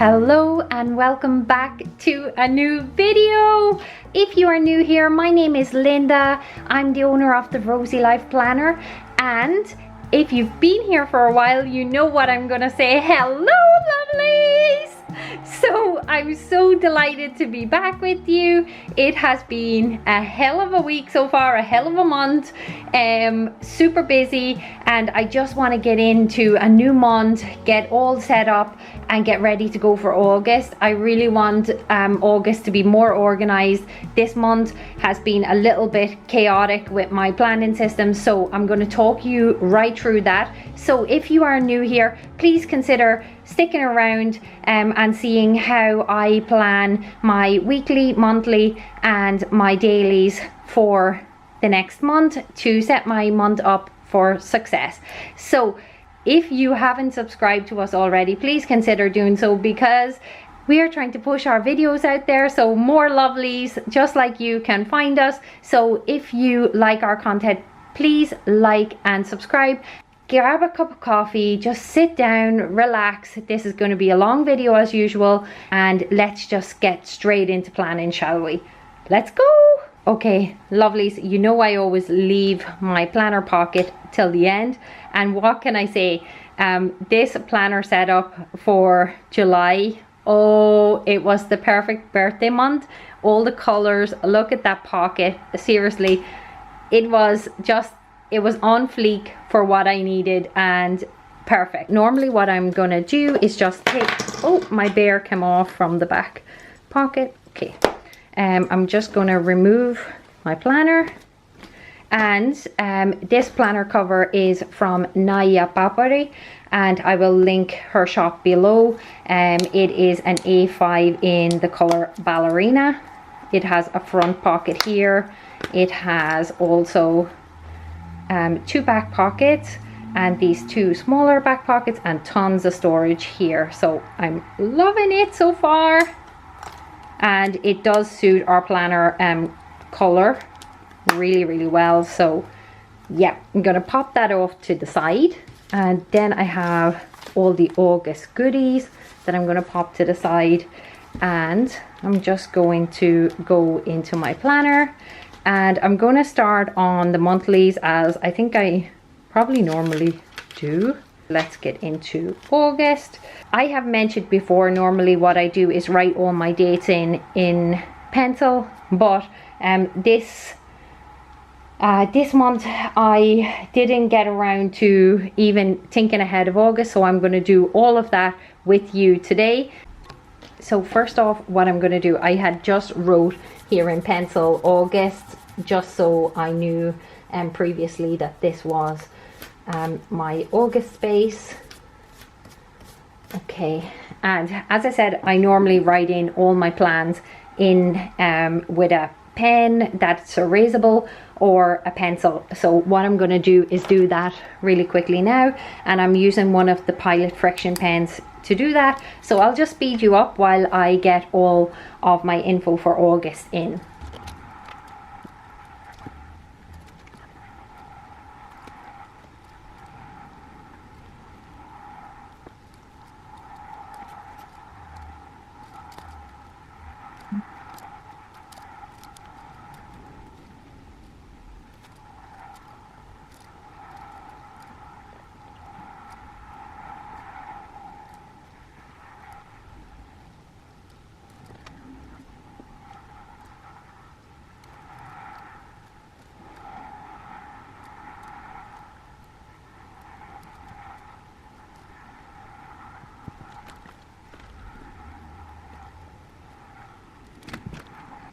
Hello and welcome back to a new video. If you are new here, my name is Linda. I'm the owner of the Rosey Life Planner, and if you've been here for a while, you know what I'm gonna say. Hello, lovelies! So I'm so delighted to be back with you. It has been a hell of a week so far, a hell of a month, super busy, and I just want to get into a new month, get all set up and get ready to go for August. I really want August to be more organized. This month has been a little bit chaotic with my planning system, so I'm going to talk you right through that. So if you are new here, please consider sticking around and seeing how I plan my weekly, monthly and my dailies for the next month to set my month up for success. So if you haven't subscribed to us already, please consider doing so, because we are trying to push our videos out there so more lovelies just like you can find us. So if you like our content, please like and subscribe. Grab a cup of coffee, just sit down, relax. This is going to be a long video as usual, and let's just get straight into planning, shall we? Let's go! Okay, lovelies, you know I always leave my planner pocket till the end, and what can I say? This planner setup for July, oh, it was the perfect birthday month. All the colors, look at that pocket, seriously, it was on fleek for what I needed and perfect. Normally what I'm gonna do is just take, oh, my bear came off from the back pocket. Okay, I'm just gonna remove my planner, and this planner cover is from Naya Papari, and I will link her shop below. It is an A5 in the color Ballerina. It has a front pocket here. It has also two back pockets and these two smaller back pockets and tons of storage here. So I'm loving it so far, and it does suit our planner color really well. So yeah, I'm gonna pop that off to the side, and then I have all the August goodies that I'm gonna pop to the side, and I'm just going to go into my planner. And I'm going to start on the monthlies, as I think I probably normally do. Let's get into August. I have mentioned before, normally what I do is write all my dates in pencil, but this month I didn't get around to even thinking ahead of August, so I'm going to do all of that with you today. So first off, what I'm going to do, I had just wrote here in pencil August, just so I knew previously that this was my August space. Okay, and as I said, I normally write in all my plans in with a pen that's erasable or a pencil. So what I'm going to do is do that really quickly now, and I'm using one of the Pilot friction pens to do that. So I'll just speed you up while I get all of my info for August in.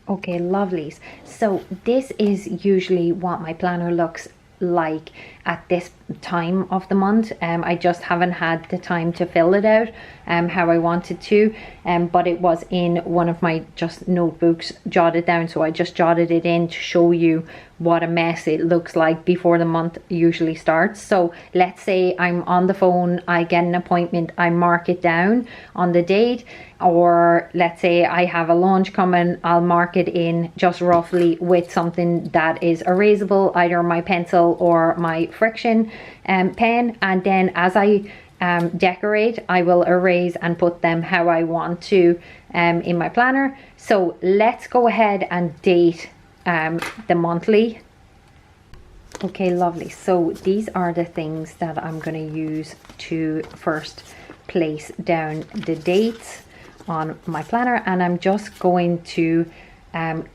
Okay, lovelies, so this is usually what my planner looks like at this time of the month. I just haven't had the time to fill it out how I wanted to, but it was in one of my just notebooks jotted down, so I just jotted it in to show you what a mess it looks like before the month usually starts. So let's say I'm on the phone, I get an appointment, I mark it down on the date, or let's say I have a launch coming, I'll mark it in just roughly with something that is erasable, either my pencil or my friction pen, and then as I decorate, I will erase and put them how I want to in my planner. So let's go ahead and date the monthly. Okay, lovely. So these are the things that I'm going to use to first place down the dates on my planner, and I'm just going to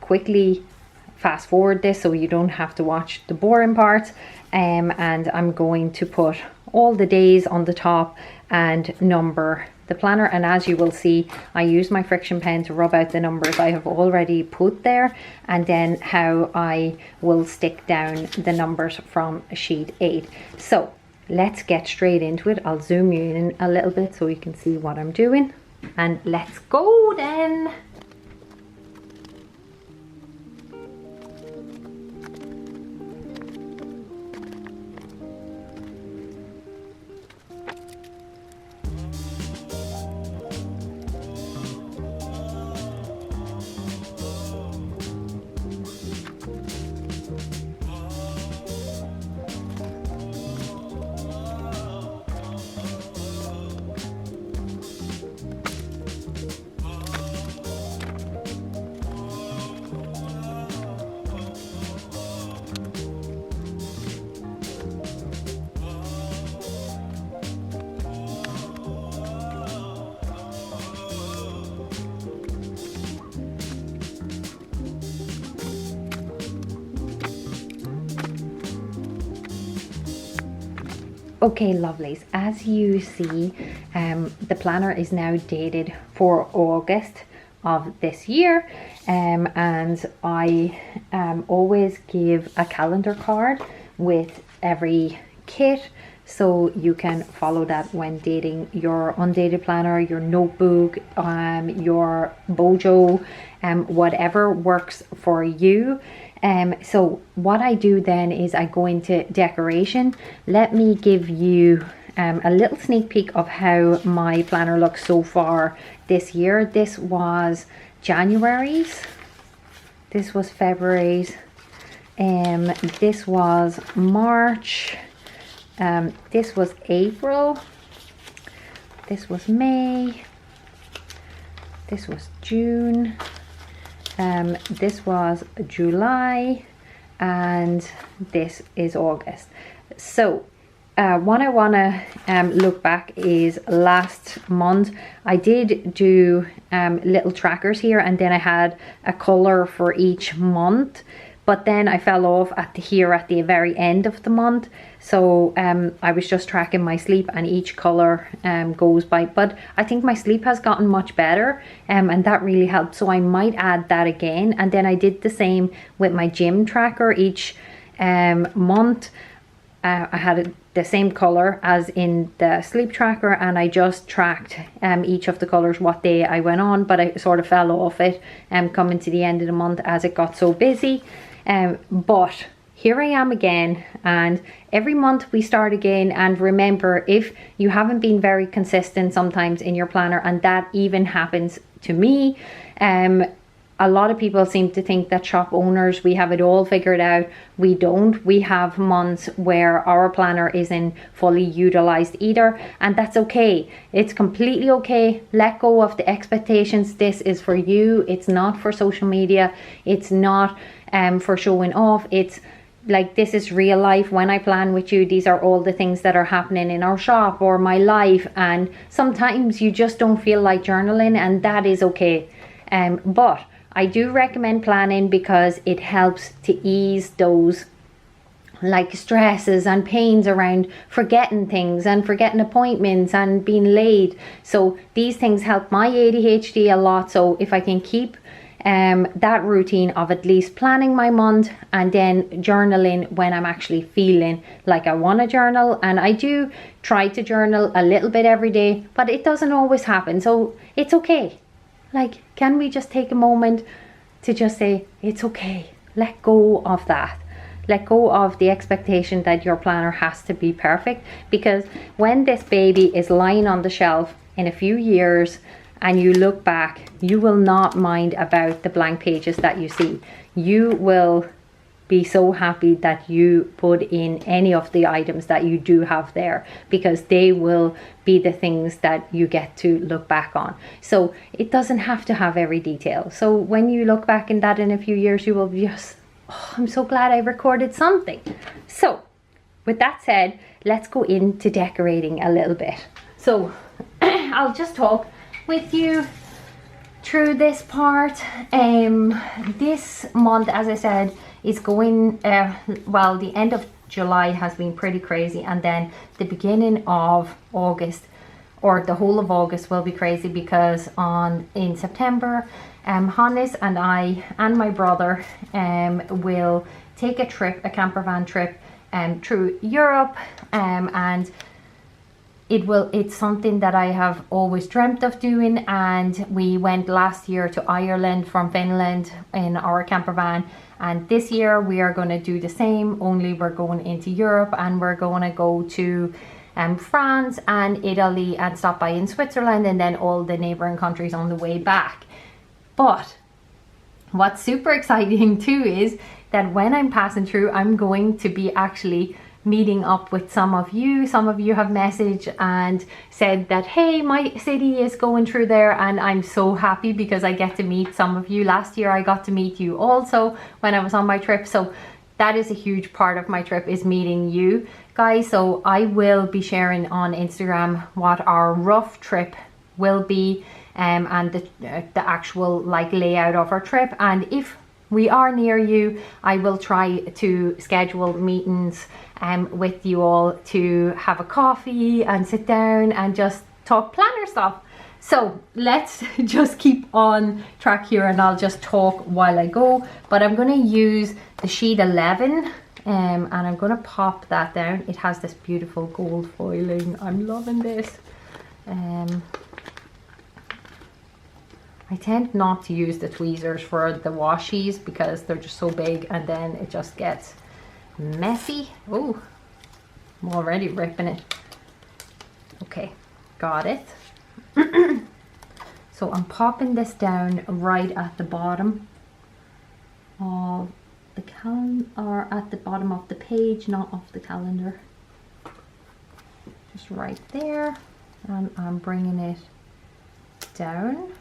quickly fast forward this so you don't have to watch the boring parts, and I'm going to put all the days on the top and number the planner. And as you will see, I use my friction pen to rub out the numbers I have already put there, and then how I will stick down the numbers from sheet 8. So let's get straight into it. I'll zoom you in a little bit so you can see what I'm doing, and let's go then. Okay, lovelies, as you see, the planner is now dated for August of this year, and I always give a calendar card with every kit, so you can follow that when dating your undated planner, your notebook, your bojo, whatever works for you. So what I do then is I go into decoration. Let me give you a little sneak peek of how my planner looks so far this year. This was January's, this was February's, this was March, this was April, this was May, this was June, this was July, and this is August. So what I want to look back is last month. I did do little trackers here, and then I had a color for each month, but then I fell off at the very end of the month. So I was just tracking my sleep, and each color goes by, but I think my sleep has gotten much better, and that really helped. So I might add that again. And then I did the same with my gym tracker. Each month I had the same color as in the sleep tracker, and I just tracked each of the colors, what day I went on, but I sort of fell off it coming to the end of the month as it got so busy. But here I am again, and every month we start again. And remember, if you haven't been very consistent sometimes in your planner, and that even happens to me, a lot of people seem to think that shop owners, we have it all figured out. We don't. We have months where our planner isn't fully utilized either, and that's okay. It's completely okay. Let go of the expectations. This is for you. It's not for social media. It's not for showing off. It's like, this is real life. When I plan with you, these are all the things that are happening in our shop or my life, and sometimes you just don't feel like journaling, and that is okay. But I do recommend planning because it helps to ease those like stresses and pains around forgetting things and forgetting appointments and being late. So these things help my ADHD a lot. So if I can keep that routine of at least planning my month and then journaling when I'm actually feeling like I want to journal, and I do try to journal a little bit every day, but it doesn't always happen. So it's okay. Like, can we just take a moment to just say, it's okay. Let go of that. Let go of the expectation that your planner has to be perfect, because when this baby is lying on the shelf in a few years and you look back, you will not mind about the blank pages that you see. You will be so happy that you put in any of the items that you do have there, because they will be the things that you get to look back on. So it doesn't have to have every detail. So when you look back in that in a few years, you will be just, oh, I'm so glad I recorded something. So with that said, let's go into decorating a little bit. So I'll just talk with you through this part. This month, as I said, is going, well, the end of July has been pretty crazy, and then the beginning of August, or the whole of August, will be crazy, because in September, Hannes and I and my brother will take a trip, a camper van trip, through Europe, and it's something that I have always dreamt of doing. And we went last year to Ireland from Finland in our camper van, and this year we are going to do the same, only we're going into Europe, and we're going to go to France and Italy and stop by in Switzerland, and then all the neighboring countries on the way back. But what's super exciting too is that when I'm passing through, I'm going to be actually meeting up with some of you. Some of you have messaged and said that, hey, my city is going through there, and I'm so happy because I get to meet some of you. Last year I got to meet you also when I was on my trip, so that is a huge part of my trip, is meeting you guys. So I will be sharing on Instagram what our rough trip will be, and the actual like layout of our trip. And if we are near you, I will try to schedule meetings with you all to have a coffee and sit down and just talk planner stuff. So let's just keep on track here, and I'll just talk while I go. But I'm going to use the sheet 11, and I'm going to pop that down. It has this beautiful gold foiling. I'm loving this. I tend not to use the tweezers for the washies because they're just so big, and then it just gets messy. Oh, I'm already ripping it. Okay, got it. So I'm popping this down right at the bottom of the calendar, or at the bottom of the page, not off the calendar. Just right there, and I'm bringing it down.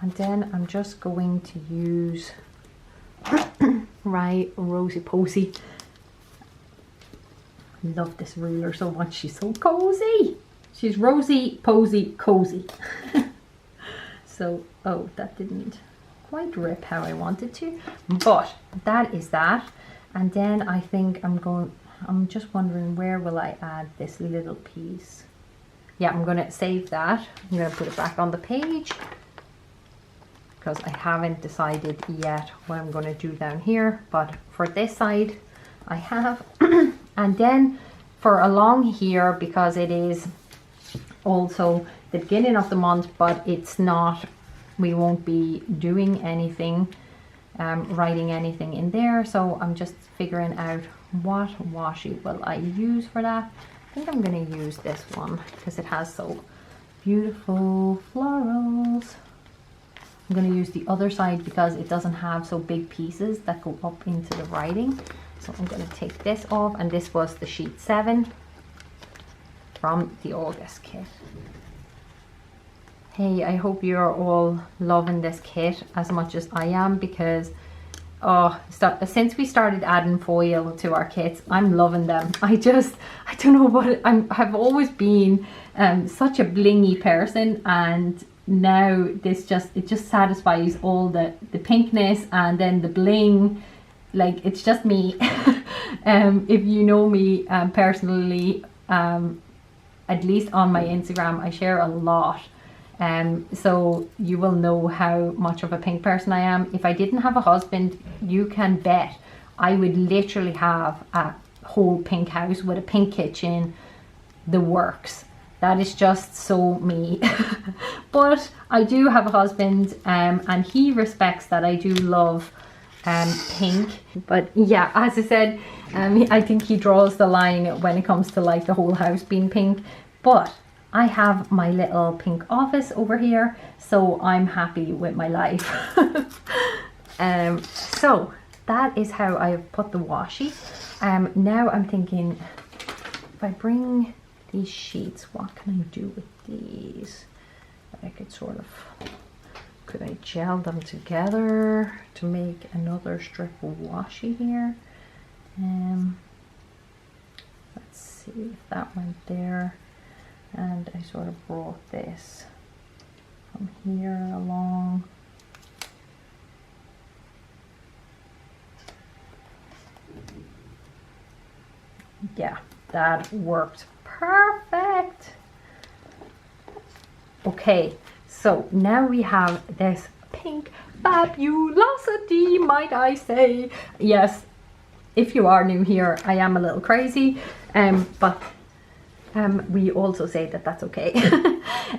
And then I'm just going to use right Rosey Posey. Love this ruler so much. She's so cozy. She's Rosey Posey Cozy. So, oh, that didn't quite rip how I wanted to, but that is that. And then I think I'm just wondering, where will I add this little piece? Yeah, I'm gonna save that. I'm gonna put it back on the page, because I haven't decided yet what I'm going to do down here. But for this side I have. And then for along here, because it is also the beginning of the month, but it's not, we won't be doing anything, writing anything in there. So I'm just figuring out what washi will I use for that. I think I'm going to use this one because it has so beautiful florals. I'm going to use the other side because it doesn't have so big pieces that go up into the writing. So I'm going to take this off, and this was the sheet 7 from the August kit. Hey, I hope you're all loving this kit as much as I am, because since we started adding foil to our kits, I'm loving them. I don't know what, I've always been such a blingy person, and now it just satisfies all the pinkness and then the bling. Like, it's just me. If you know me personally, at least on my Instagram, I share a lot, so you will know how much of a pink person I am. If I didn't have a husband, you can bet I would literally have a whole pink house with a pink kitchen, the works. That is just so me. But I do have a husband, and he respects that I do love pink. But yeah, as I said, I think he draws the line when it comes to like the whole house being pink. But I have my little pink office over here, so I'm happy with my life. So that is how I've put the washi. Now I'm thinking, if I bring these sheets, what can I do with these? I could sort of, could I gel them together to make another strip of washi here? Let's see if that went there. And I sort of brought this from here along. Yeah, that worked perfect. Okay, so now we have this pink fabulosity, might I say. Yes, if you are new here, I am a little crazy, but we also say that that's okay.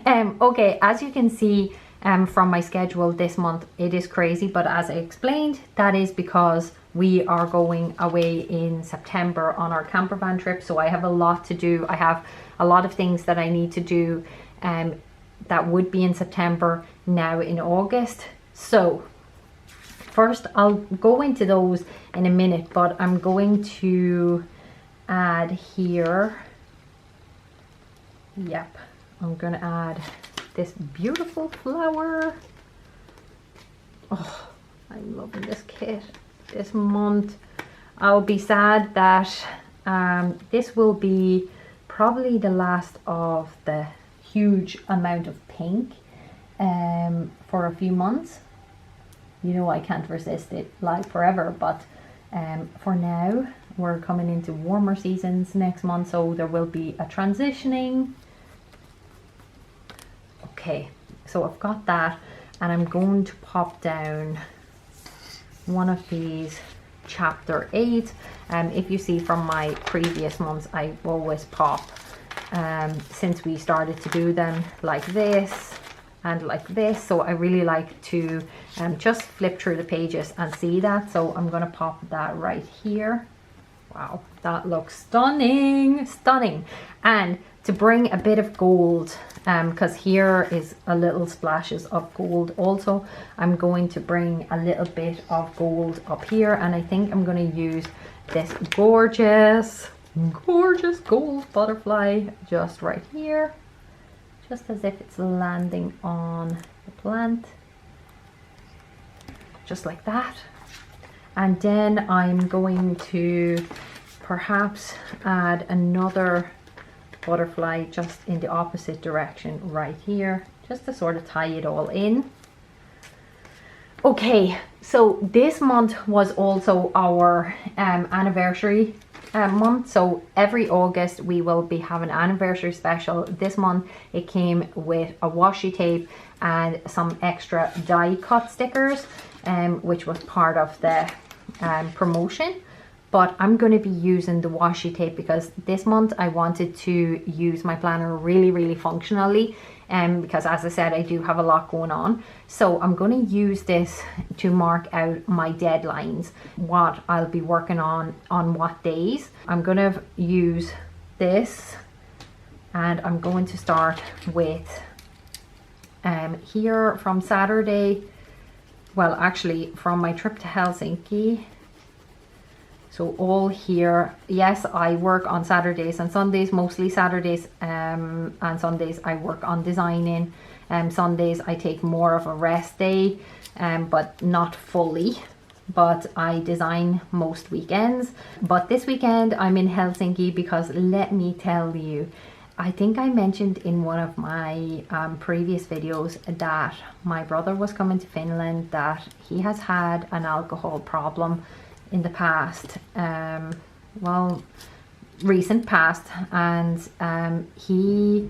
Okay, as you can see from my schedule this month, it is crazy, but as I explained, that is because we are going away in September on our camper van trip, so I have a lot to do. I have a lot of things that I need to do that would be in September, now in August. So first I'll go into those in a minute, but I'm going to add here, yep, I'm gonna add this beautiful flower. Oh, I'm loving this kit. This month I'll be sad that this will be probably the last of the huge amount of pink for a few months. You know, I can't resist it like forever, but for now we're coming into warmer seasons next month, so there will be a transitioning. Okay, so I've got that, and I'm going to pop down one of these chapter 8. If you see from my previous months, I always pop since we started to do them like this and like this, so I really like to just flip through the pages and see that. So I'm going to pop that right here. Wow, that looks stunning, stunning. And to bring a bit of gold, because here is a little splashes of gold also, I'm going to bring a little bit of gold up here, and I think I'm going to use this gorgeous gold butterfly just right here, just as if it's landing on the plant, just like that. And then I'm going to perhaps add another butterfly just in the opposite direction right here, just to sort of tie it all in. Okay, so this month was also our anniversary month, so every August we will be having an anniversary special. This month it came with a washi tape and some extra die cut stickers, which was part of the promotion. But I'm going to be using the washi tape because this month I wanted to use my planner really functionally, because as I said, I do have a lot going on. So I'm going to use this to mark out my deadlines, what I'll be working on what days. I'm going to use this, and I'm going to start with here from Saturday, well actually from my trip to Helsinki. So all here, yes, I work on Saturdays and Sundays, mostly Saturdays and Sundays I work on designing. Sundays I take more of a rest day, but not fully, but I design most weekends. But this weekend I'm in Helsinki because let me tell you, I think I mentioned in one of my previous videos that my brother was coming to Finland, that he has had an alcohol problem in the past, well, recent past, and he,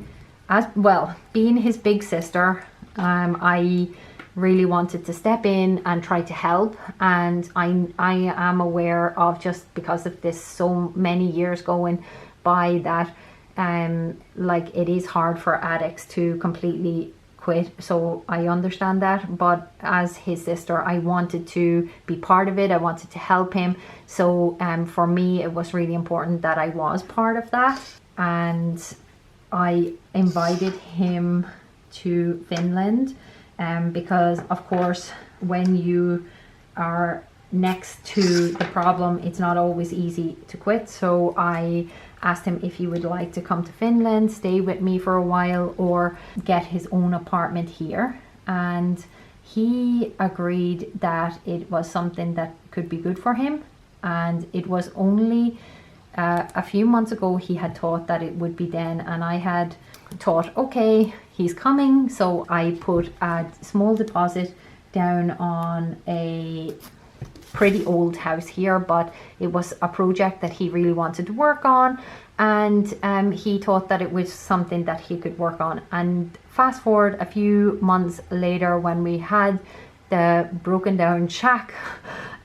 as well, being his big sister, I really wanted to step in and try to help. And I am aware of, just because of this so many years going by, that like it is hard for addicts to completely quit, so I understand that. But as his sister, I wanted to be part of it, I wanted to help him. So for me it was really important that I was part of that, and I invited him to Finland, because of course when you are next to the problem, it's not always easy to quit. So I asked him if he would like to come to Finland, stay with me for a while, or get his own apartment here. And he agreed that it was something that could be good for him. And it was only a few months ago he had thought that it would be then, and I had thought, okay, he's coming. So I put a small deposit down on a pretty old house here, but it was a project that he really wanted to work on, and he thought that it was something that he could work on. And fast forward a few months later, when we had the broken down shack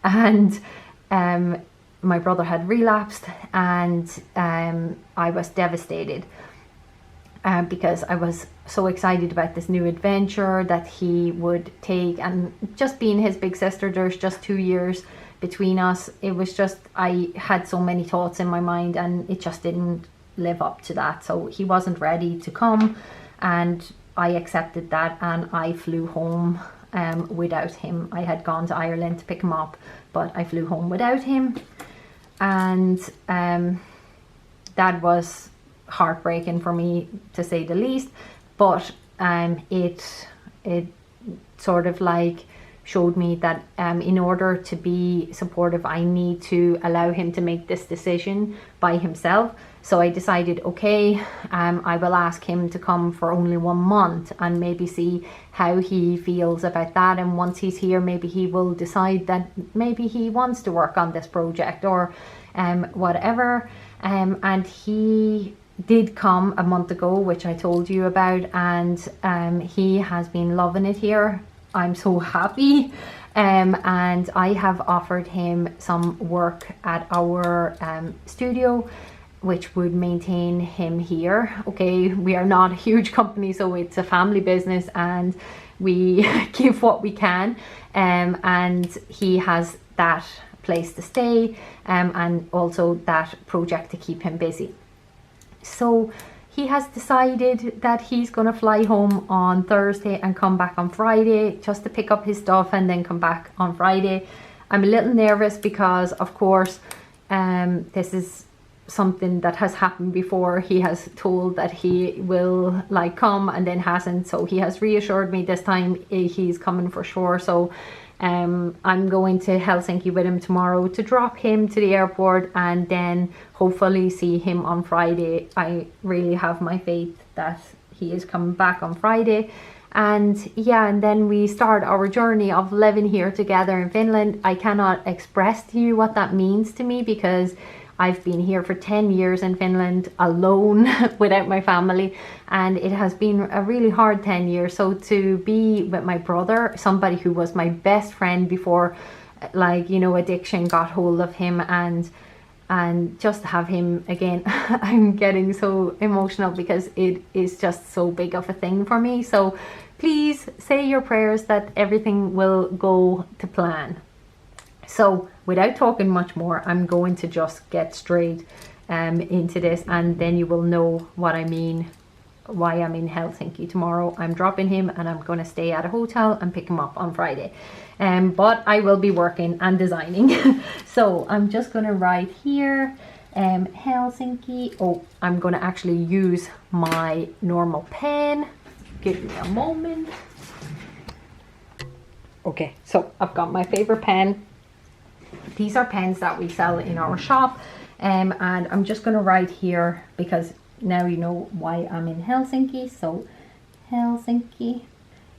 and my brother had relapsed, and I was devastated because I was so excited about this new adventure that he would take, and just being his big sister, there's just 2 years between us. It was just, I had so many thoughts in my mind, and it just didn't live up to that. So he wasn't ready to come, and I accepted that, and I flew home without him. I had gone to Ireland to pick him up, but I flew home without him, and that was heartbreaking for me, to say the least. But it sort of like showed me that in order to be supportive, I need to allow him to make this decision by himself. So I decided, okay, I will ask him to come for only 1 month and maybe see how he feels about that. And once he's here, maybe he will decide that maybe he wants to work on this project or whatever. And he did come a month ago, which I told you about, and he has been loving it here. I'm so happy. And I have offered him some work at our studio, which would maintain him here. Okay, we are not a huge company, so it's a family business, and we give what we can. And he has that place to stay, and also that project to keep him busy. So he has decided that he's going to fly home on Thursday and come back on Friday, just to pick up his stuff and then come back on Friday. I'm a little nervous because, of course, this is something that has happened before. He has told that he will like come and then hasn't. So he has reassured me this time he's coming for sure. So I'm going to Helsinki with him tomorrow to drop him to the airport and then hopefully see him on Friday. I really have my faith that he is coming back on Friday. And yeah, and then we start our journey of living here together in Finland. I cannot express to you what that means to me, because I've been here for 10 years in Finland alone without my family, and it has been a really hard 10 years. So to be with my brother, somebody who was my best friend before, like, you know, addiction got hold of him, and just have him again, I'm getting so emotional because it is just so big of a thing for me. So please say your prayers that everything will go to plan. So without talking much more, I'm going to just get straight into this, and then you will know what I mean, why I'm in Helsinki tomorrow. I'm dropping him and I'm going to stay at a hotel and pick him up on Friday. But I will be working and designing. So I'm just going to write here, Helsinki. Oh, I'm going to actually use my normal pen. Give me a moment. Okay, so I've got my favorite pen. These are pens that we sell in our shop, and I'm just going to write here because now you know why I'm in Helsinki. So Helsinki,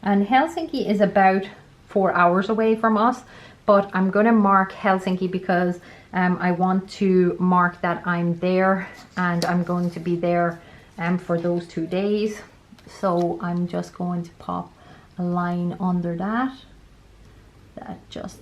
and Helsinki is about 4 hours away from us, but I'm going to mark Helsinki because I want to mark that I'm there, and I'm going to be there for those 2 days. So I'm just going to pop a line under that just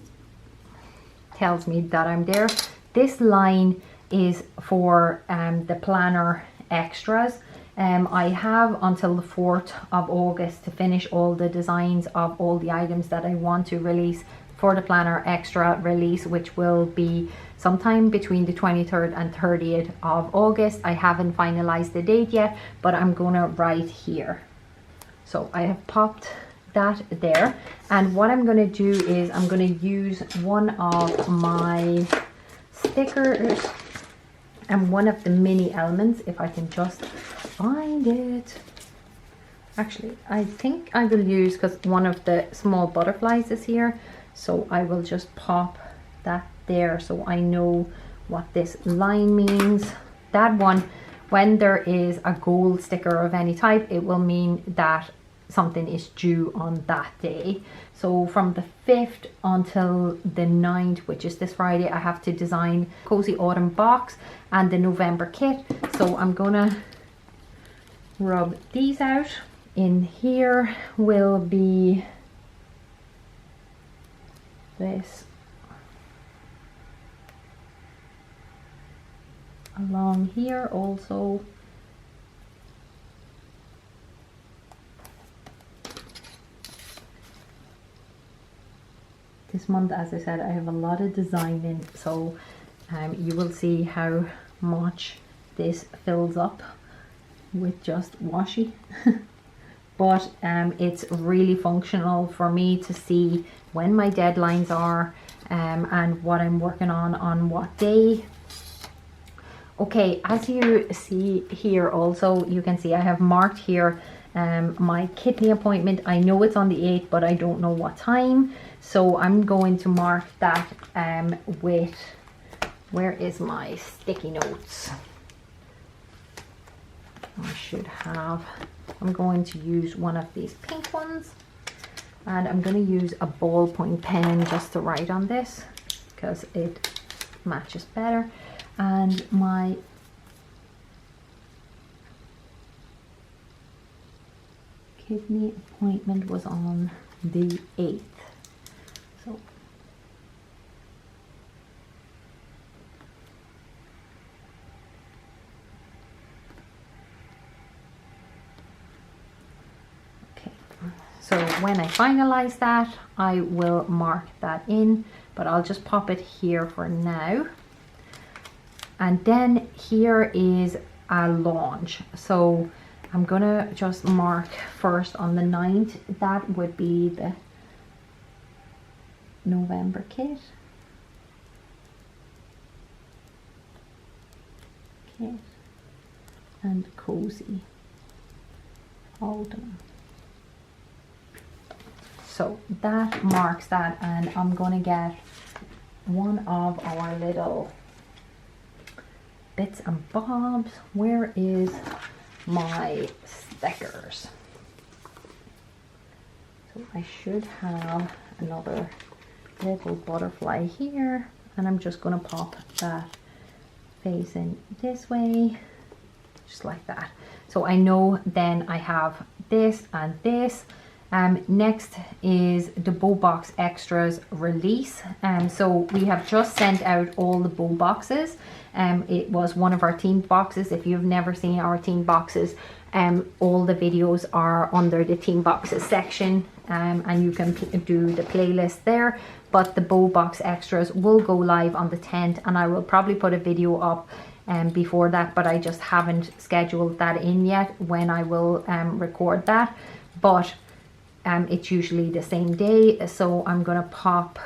tells me that I'm there. This line is for the planner extras. I have until the 4th of August to finish all the designs of all the items that I want to release for the planner extra release, which will be sometime between the 23rd and 30th of August. I haven't finalized the date yet, but I'm gonna write here. So I have popped that there. And what I'm going to do is I'm going to use one of my stickers and one of the mini elements, if I can just find it. Actually, I think I will use, because one of the small butterflies is here, so I will just pop that there so I know what this line means. That one, when there is a gold sticker of any type, it will mean that something is due on that day. So from the 5th until the 9th, which is this Friday, I have to design Cozy Autumn box and the November kit. So I'm gonna rub these out. In here will be this along here also. This month, as I said, I have a lot of designing, so you will see how much this fills up with just washi. But it's really functional for me to see when my deadlines are and what I'm working on what day. Okay, as you see here also, you can see I have marked here my kidney appointment. I know it's on the 8th, but I don't know what time. So I'm going to mark that with, where is my sticky notes? I should have, I'm going to use one of these pink ones, and I'm going to use a ballpoint pen just to write on this because it matches better. And my kidney appointment was on the 8th. So so when I finalize that, I will mark that in, but I'll just pop it here for now. And then here is a launch. So I'm gonna just mark first on the 9th. That would be the November kit. And Cozy Autumn. So that marks that, and I'm gonna get one of our little bits and bobs. Where is my stickers? So I should have another little butterfly here, and I'm just gonna pop that facing this way, just like that. So I know then I have this and this. Next is the Bow Box Extras release. So we have just sent out all the bow boxes. It was one of our themed boxes. If you've never seen our themed boxes, all the videos are under the themed boxes section, and you can do the playlist there. But the Bow Box Extras will go live on the 10th, and I will probably put a video up before that, but I just haven't scheduled that in yet when I will record that. But it's usually the same day, so I'm gonna pop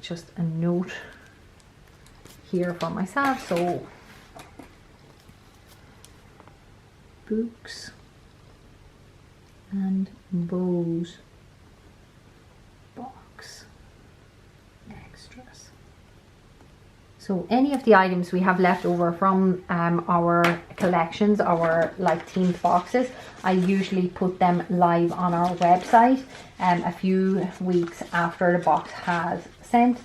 just a note here for myself. So books and bows box extras. So any of the items we have left over from our collections, our like themed boxes, I usually put them live on our website a few weeks after the box has sent.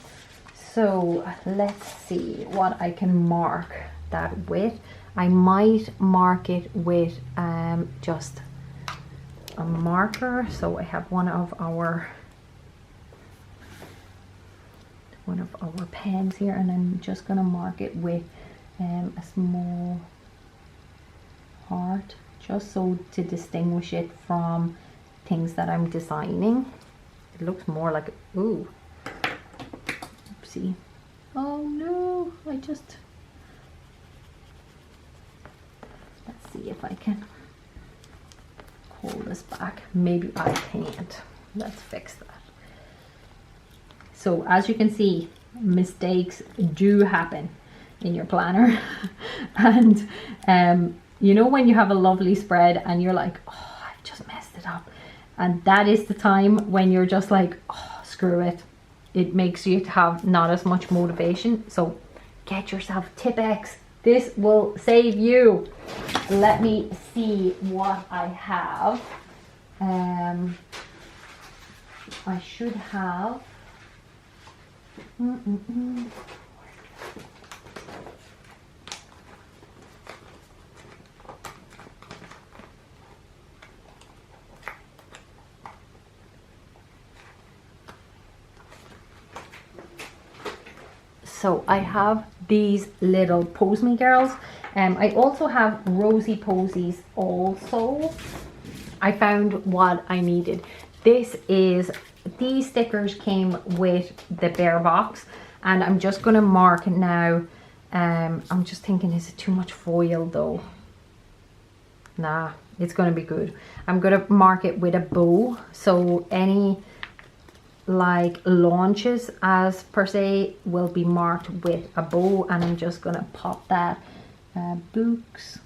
So let's see what I can mark that with. I might mark it with just a marker. So I have one of our pens here, and I'm just gonna mark it with a small heart, just so to distinguish it from things that I'm designing. It looks more like, ooh, oopsie, oh no, let's see if I can pull this back. Maybe I can't. Let's fix that. So as you can see, mistakes do happen in your planner. And you know when you have a lovely spread and you're like, oh, I've just messed it up. And that is the time when you're just like, oh, screw it. It makes you have not as much motivation. So get yourself Tipp-Ex. This will save you. Let me see what I have. I should have. So I have these little Pose Me girls. I also have Rosey Posies also. I found what I needed. These stickers came with the bare box, and I'm just gonna mark now. I'm just thinking, is it too much foil though? Nah, it's gonna be good. I'm gonna mark it with a bow, so any like launches as per se will be marked with a bow, and I'm just gonna pop that books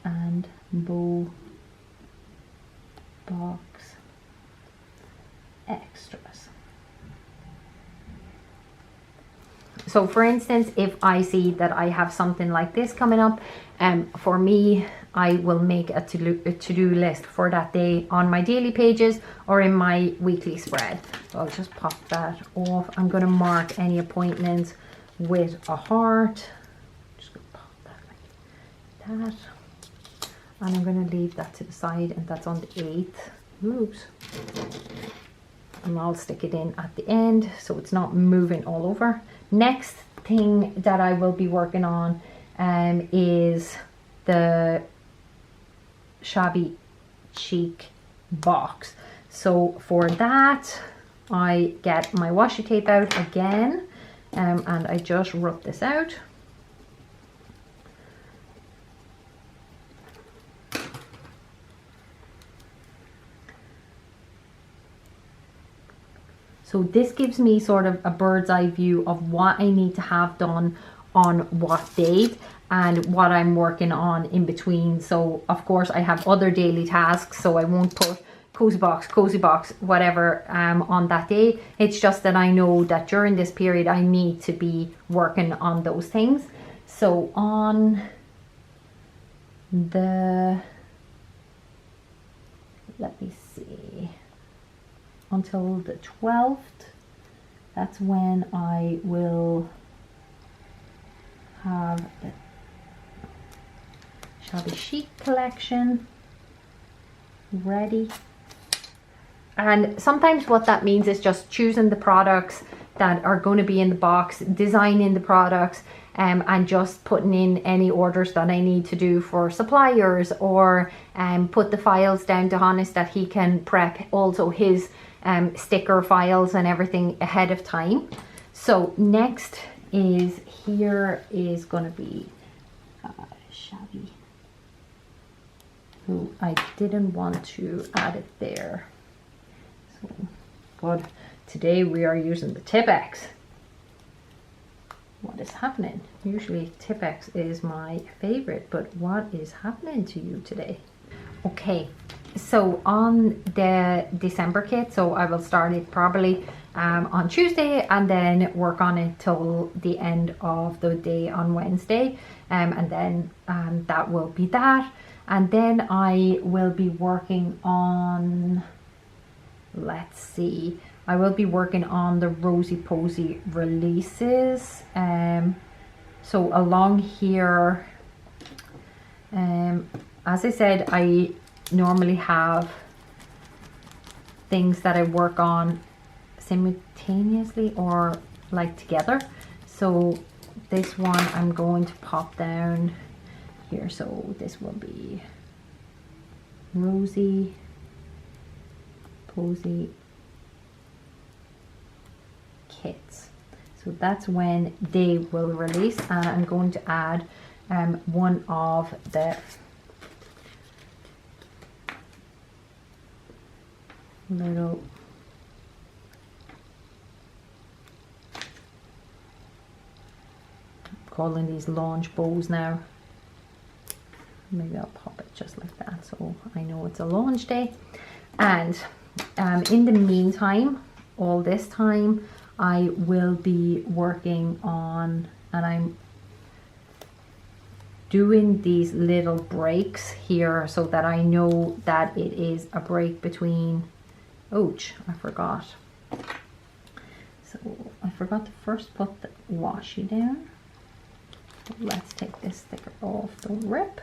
and bow box extras. So for instance, if I see that I have something like this coming up, for me, I will make a to-do list for that day on my daily pages or in my weekly spread. So I'll just pop that off. I'm going to mark any appointments with a heart. Just going to pop that like that. And I'm going to leave that to the side, and that's on the 8th. Oops. And I'll stick it in at the end so it's not moving all over. Next thing that I will be working on is the shabby chic box. So for that, I get my washi tape out again, and I just rub this out. So this gives me sort of a bird's eye view of what I need to have done on what date and what I'm working on in between. So of course I have other daily tasks, so I won't put cozy box, whatever on that day. It's just that I know that during this period I need to be working on those things. So on the, let me see, until the 12th, that's when I will have the shabby chic collection ready. And sometimes what that means is just choosing the products that are going to be in the box, designing the products, and just putting in any orders that I need to do for suppliers, or put the files down to Hannes that he can prep also his sticker files and everything ahead of time. So next is, here is going to be shabby. Oh, I didn't want to add it there. So, but today we are using the Tipp-Ex. What is happening? Usually Tipp-Ex is my favorite, but what is happening to you today? Okay, so on the December kit, so I will start it probably on Tuesday and then work on it till the end of the day on Wednesday, and then that will be that. And then I will be working on, let's see, I will be working on the Rosey Posy releases. So along here, as I said, I normally have things that I work on simultaneously or like together. So this one I'm going to pop down here. So this will be Rosey Posy kits. So that's when they will release, and I'm going to add one of the little calling these launch bows now. Maybe I'll pop it just like that so I know it's a launch day. And in the meantime, all this time I will be working on, and I'm doing these little breaks here so that I know that it is a break between, ouch, I forgot. So I forgot to first put the washi down. Let's take this sticker off, don't rip.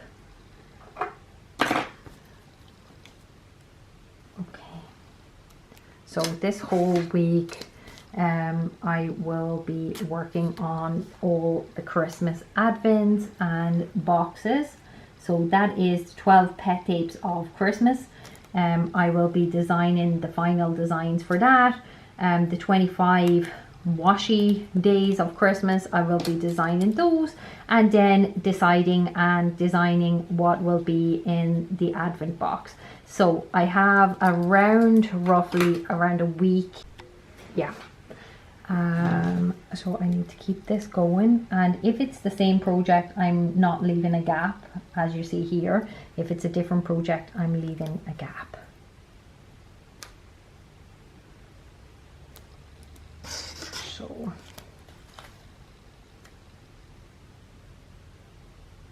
Okay, so this whole week I will be working on all the Christmas advents and boxes. So that is 12 pet tapes of Christmas. I will be designing the final designs for that. The 25 washi days of Christmas, I will be designing those, and then deciding and designing what will be in the advent box. So I have roughly around a week. Yeah. So I need to keep this going, and if it's the same project, I'm not leaving a gap, as you see here. If it's a different project, I'm leaving a gap. So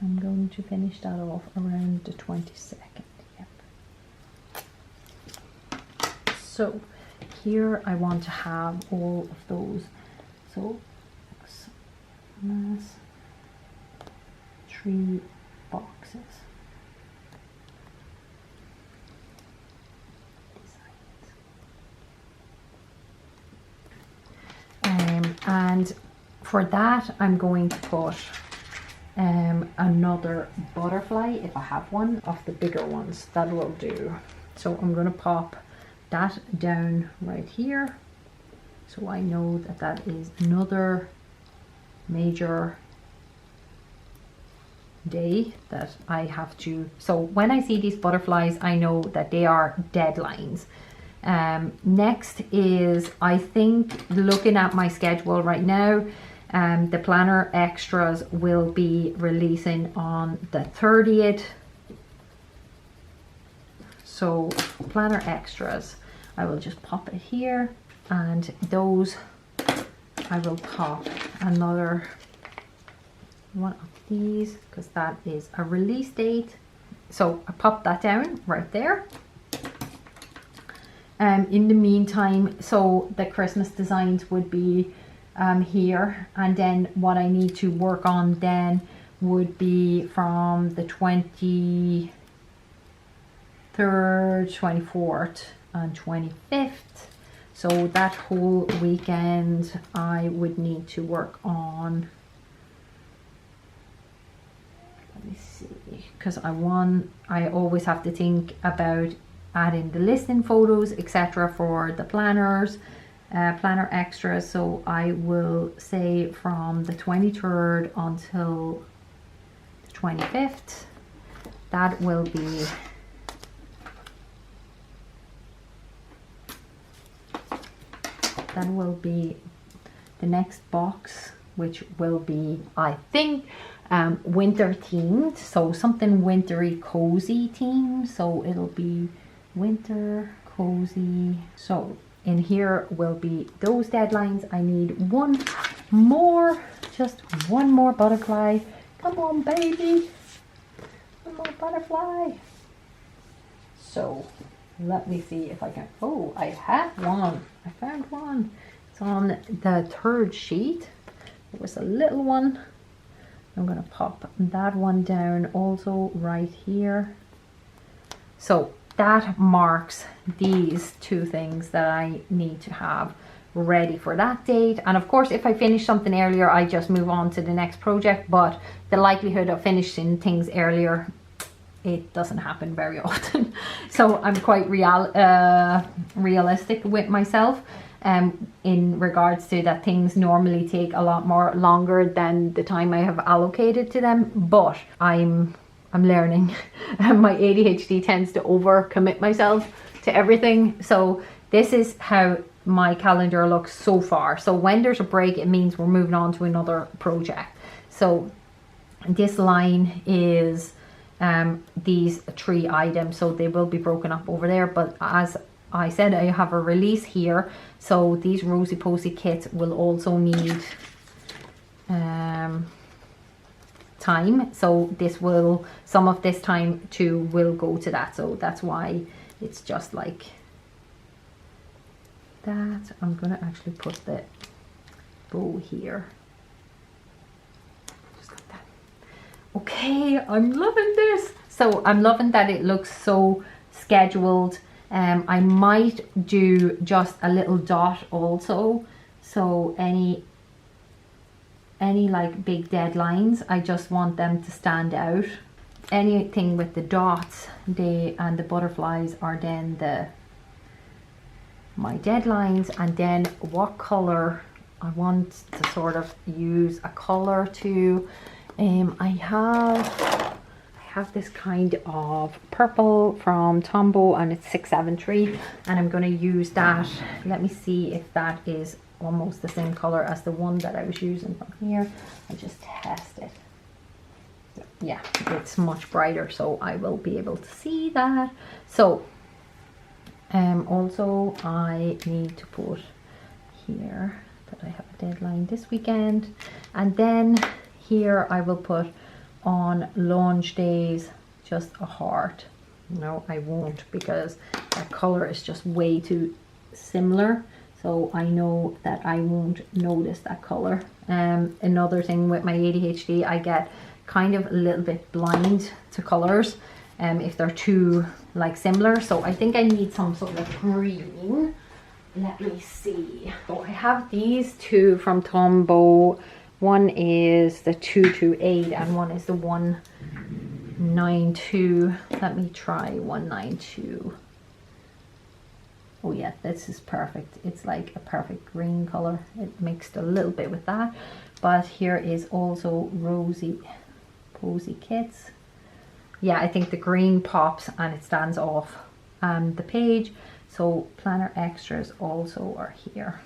I'm going to finish that off around the 22nd. Yep. So here I want to have all of those. So mass 3 boxes. And for that I'm going to put another butterfly, if I have one, of the bigger ones. That will do. So I'm going to pop that down right here, so I know that that is another major day that I have to. So when I see these butterflies, I know that they are deadlines. Next is, I think, looking at my schedule right now, the planner extras will be releasing on the 30th. So planner extras, I will just pop it here, and those I will pop another one of these because that is a release date. So I pop that down right there. In the meantime, so the Christmas designs would be here, and then what I need to work on then would be from the 23rd, 24th and 25th. So that whole weekend I would need to work on, let me see, because I always have to think about adding the listing photos, etc. for the planners, planner extras. So I will say from the 23rd until the 25th, that will be the next box, which will be, I think, winter themed, so something wintry cozy theme. So it'll be winter cozy. So in here will be those deadlines. I need one more, just one more butterfly. Come on, baby, one more butterfly. So let me see if I can, oh, I have one, I found one. It's on the 3rd sheet. There was a little one. I'm gonna pop that one down also right here. So that marks these 2 things that I need to have ready for that date. And of course, if I finish something earlier, I just move on to the next project, but the likelihood of finishing things earlier, it doesn't happen very often. So I'm quite realistic with myself in regards to that. Things normally take a lot more longer than the time I have allocated to them, but I'm I'm learning. My ADHD tends to overcommit myself to everything. So this is how my calendar looks so far. So when there's a break, it means we're moving on to another project. So this line is these 3 items, so they will be broken up over there. But as I said, I have a release here, so these Rosey Posy kits will also need time. So this will, some of this time too will go to that. So that's why it's just like that. I'm gonna actually put the bow here. Just got that. Okay, I'm loving this. So I'm loving that it looks so scheduled. I might do just a little dot also. So any like big deadlines, I just want them to stand out. Anything with the dots, and the butterflies are then my deadlines. And then what color I want to sort of use a color to. I have this kind of purple from Tombow, and it's 673, and I'm going to use that. Let me see if that is almost the same color as the one that I was using from here. I just test it. Yeah, it's much brighter, so I will be able to see that. So also I need to put here that I have a deadline this weekend, and then here I will put on launch days just a heart. No, I won't, because that color is just way too similar. So I know that I won't notice that color. Another thing with my ADHD, I get kind of a little bit blind to colors if they're too like similar. So I think I need some sort of green. Let me see. So I have these 2 from Tombow. One is the 228 and one is the 192. Let me try 192. Oh yeah, this is perfect. It's like a perfect green color. It mixed a little bit with that. But here is also Rosey Posy kits. Yeah, I think the green pops and it stands off the page. So planner extras also are here.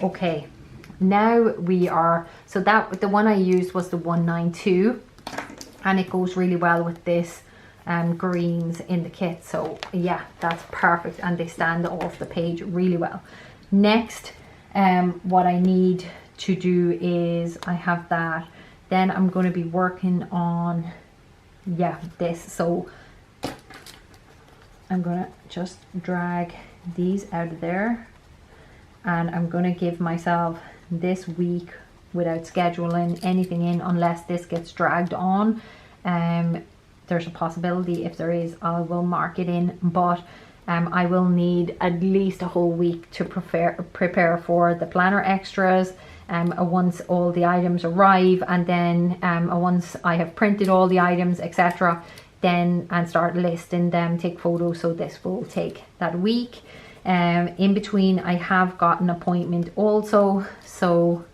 Okay, now we are, so that the one I used was the 192, and it goes really well with this greens in the kit. So yeah, that's perfect, and they stand off the page really well. Next, what I need to do is, I have that, then I'm going to be working on, yeah, this. So I'm going to just drag these out of there, and I'm going to give myself this week without scheduling anything in, unless this gets dragged on. There's a possibility, if there is, I will mark it in, but I will need at least a whole week to prepare for the planner extras. Once all the items arrive, and then once I have printed all the items, etc., then and start listing them, take photos. So this will take that week. In between, I have got an appointment also, so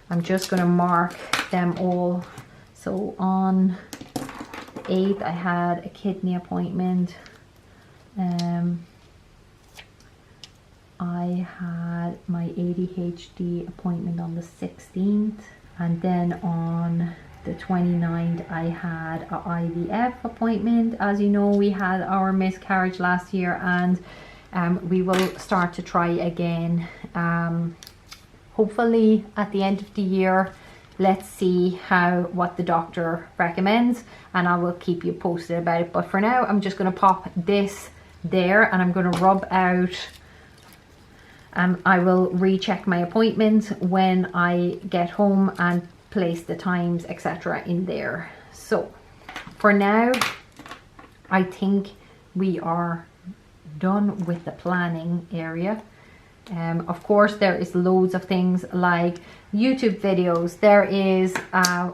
I'm just going to mark them all. So on the 8th, I had a kidney appointment. I had my ADHD appointment on the 16th, and then on the 29th I had a IVF appointment. As you know, we had our miscarriage last year, and we will start to try again hopefully at the end of the year. Let's see what the doctor recommends, and I will keep you posted about it. But for now, I'm just going to pop this there, and I'm going to rub out. I will recheck my appointments when I get home and place the times, etc., in there. So for now, I think we are done with the planning area. Of course, there is loads of things like YouTube videos. There is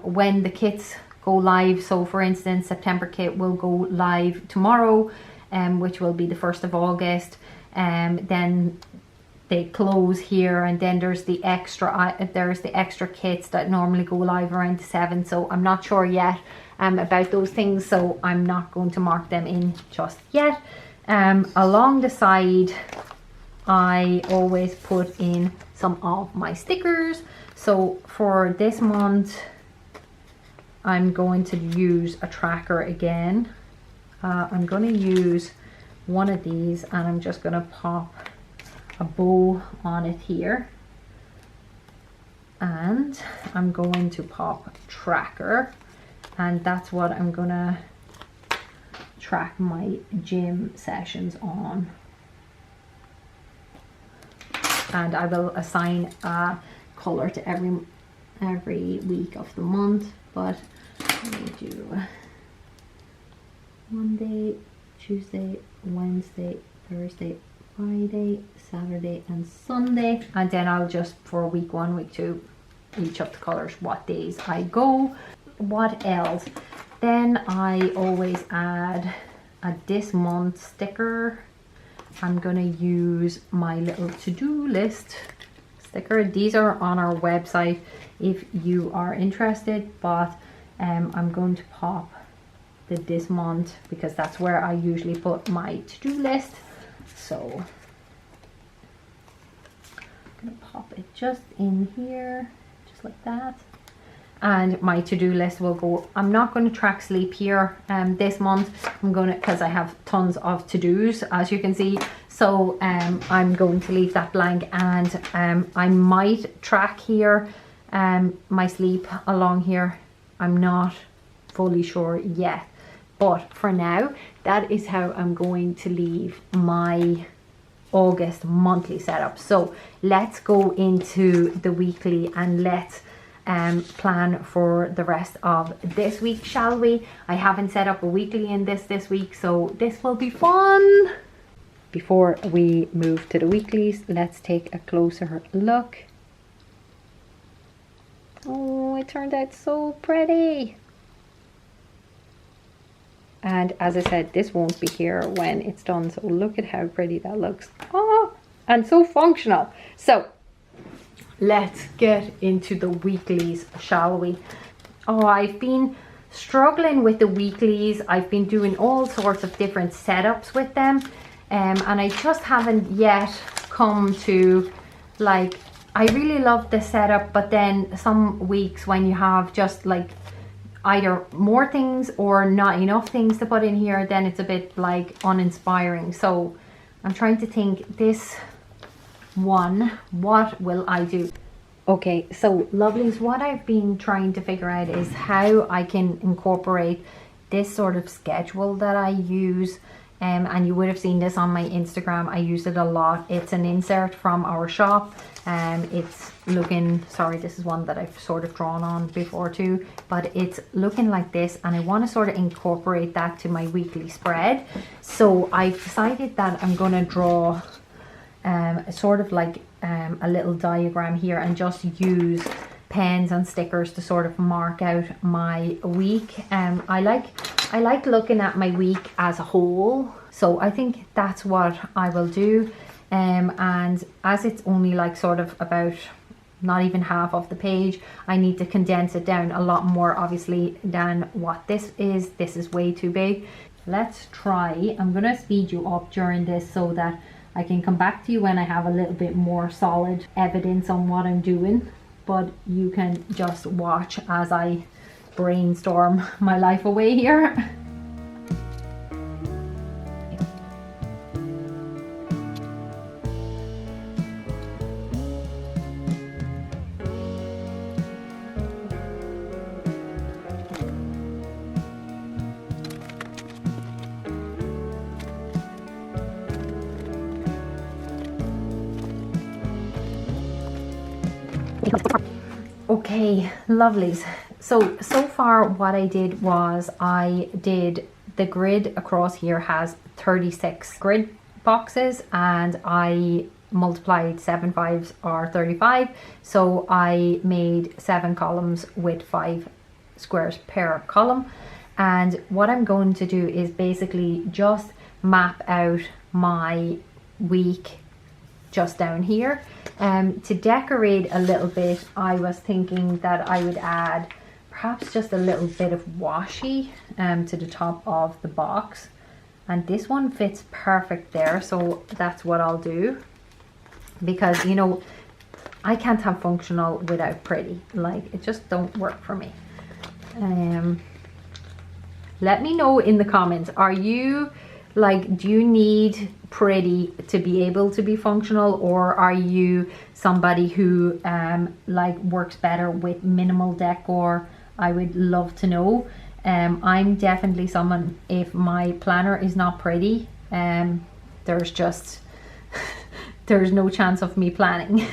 when the kits go live. So for instance, September kit will go live tomorrow, which will be the 1st of August. Then they close here, and then there's the extra kits that normally go live around the 7th. So I'm not sure yet about those things, so I'm not going to mark them in just yet. Along the side, I always put in some of my stickers. So for this month, I'm going to use a tracker again. I'm going to use one of these, and I'm just going to pop a bow on it here, and I'm going to pop tracker, and that's what I'm going to track my gym sessions on. And I will assign a color to every week of the month, but let me do Monday, Tuesday, Wednesday, Thursday, Friday, Saturday and Sunday, and then I'll just, for week 1, week 2, each of the colors, what days I go. What else? Then I always add a this month sticker. I'm gonna use my little to-do list sticker. These are on our website if you are interested, but I'm going to pop the this month because that's where I usually put my to-do list. So I'm gonna pop it just in here, just like that. And my to-do list will go, I'm not going to track sleep here this month. I'm going to, because I have tons of to-dos, as you can see. So I'm going to leave that blank, and I might track here my sleep along here. I'm not fully sure yet, but for now, that is how I'm going to leave my August monthly setup. So let's go into the weekly, and let's plan for the rest of this week, shall we? I haven't set up a weekly in this week, so this will be fun. Before we move to the weeklies, let's take a closer look. Oh, it turned out so pretty. And as I said, this won't be here when it's done, so look at how pretty that looks. Oh, and so functional. So let's get into the weeklies, shall we? Oh, I've been struggling with the weeklies. I've been doing all sorts of different setups with them, and I just haven't yet come to, like, I really love the setup, but then some weeks when you have just like either more things or not enough things to put in here, then it's a bit like uninspiring. So I'm trying to think, this one, what will I do? Okay, so Lovelies, what I've been trying to figure out is how I can incorporate this sort of schedule that I use, and you would have seen this on my Instagram. I use it a lot. It's an insert from our shop, and it's looking, sorry, this is one that I've sort of drawn on before too, but it's looking like this, and I want to sort of incorporate that to my weekly spread. So I've decided that I'm going to draw sort of like a little diagram here, and just use pens and stickers to sort of mark out my week. I like looking at my week as a whole, so I think that's what I will do. And as it's only like sort of about not even half of the page, I need to condense it down a lot more obviously than what this is. This is way too big. Let's try, I'm gonna speed you up during this so that I can come back to you when I have a little bit more solid evidence on what I'm doing, but you can just watch as I brainstorm my life away here. Okay, lovelies. So far what I did was I did the grid across here has 36 grid boxes, and I multiplied 7 5s or 35. So I made 7 columns with 5 squares per column. And what I'm going to do is basically just map out my week just down here. To decorate a little bit, I was thinking that I would add perhaps just a little bit of washi to the top of the box, and this one fits perfect there, so that's what I'll do, because you know I can't have functional without pretty. Like, it just don't work for me. Let me know in the comments, are you like, do you need pretty to be able to be functional, or are you somebody who like works better with minimal decor? I would love to know. I'm definitely someone, if my planner is not pretty, there's just there's no chance of me planning.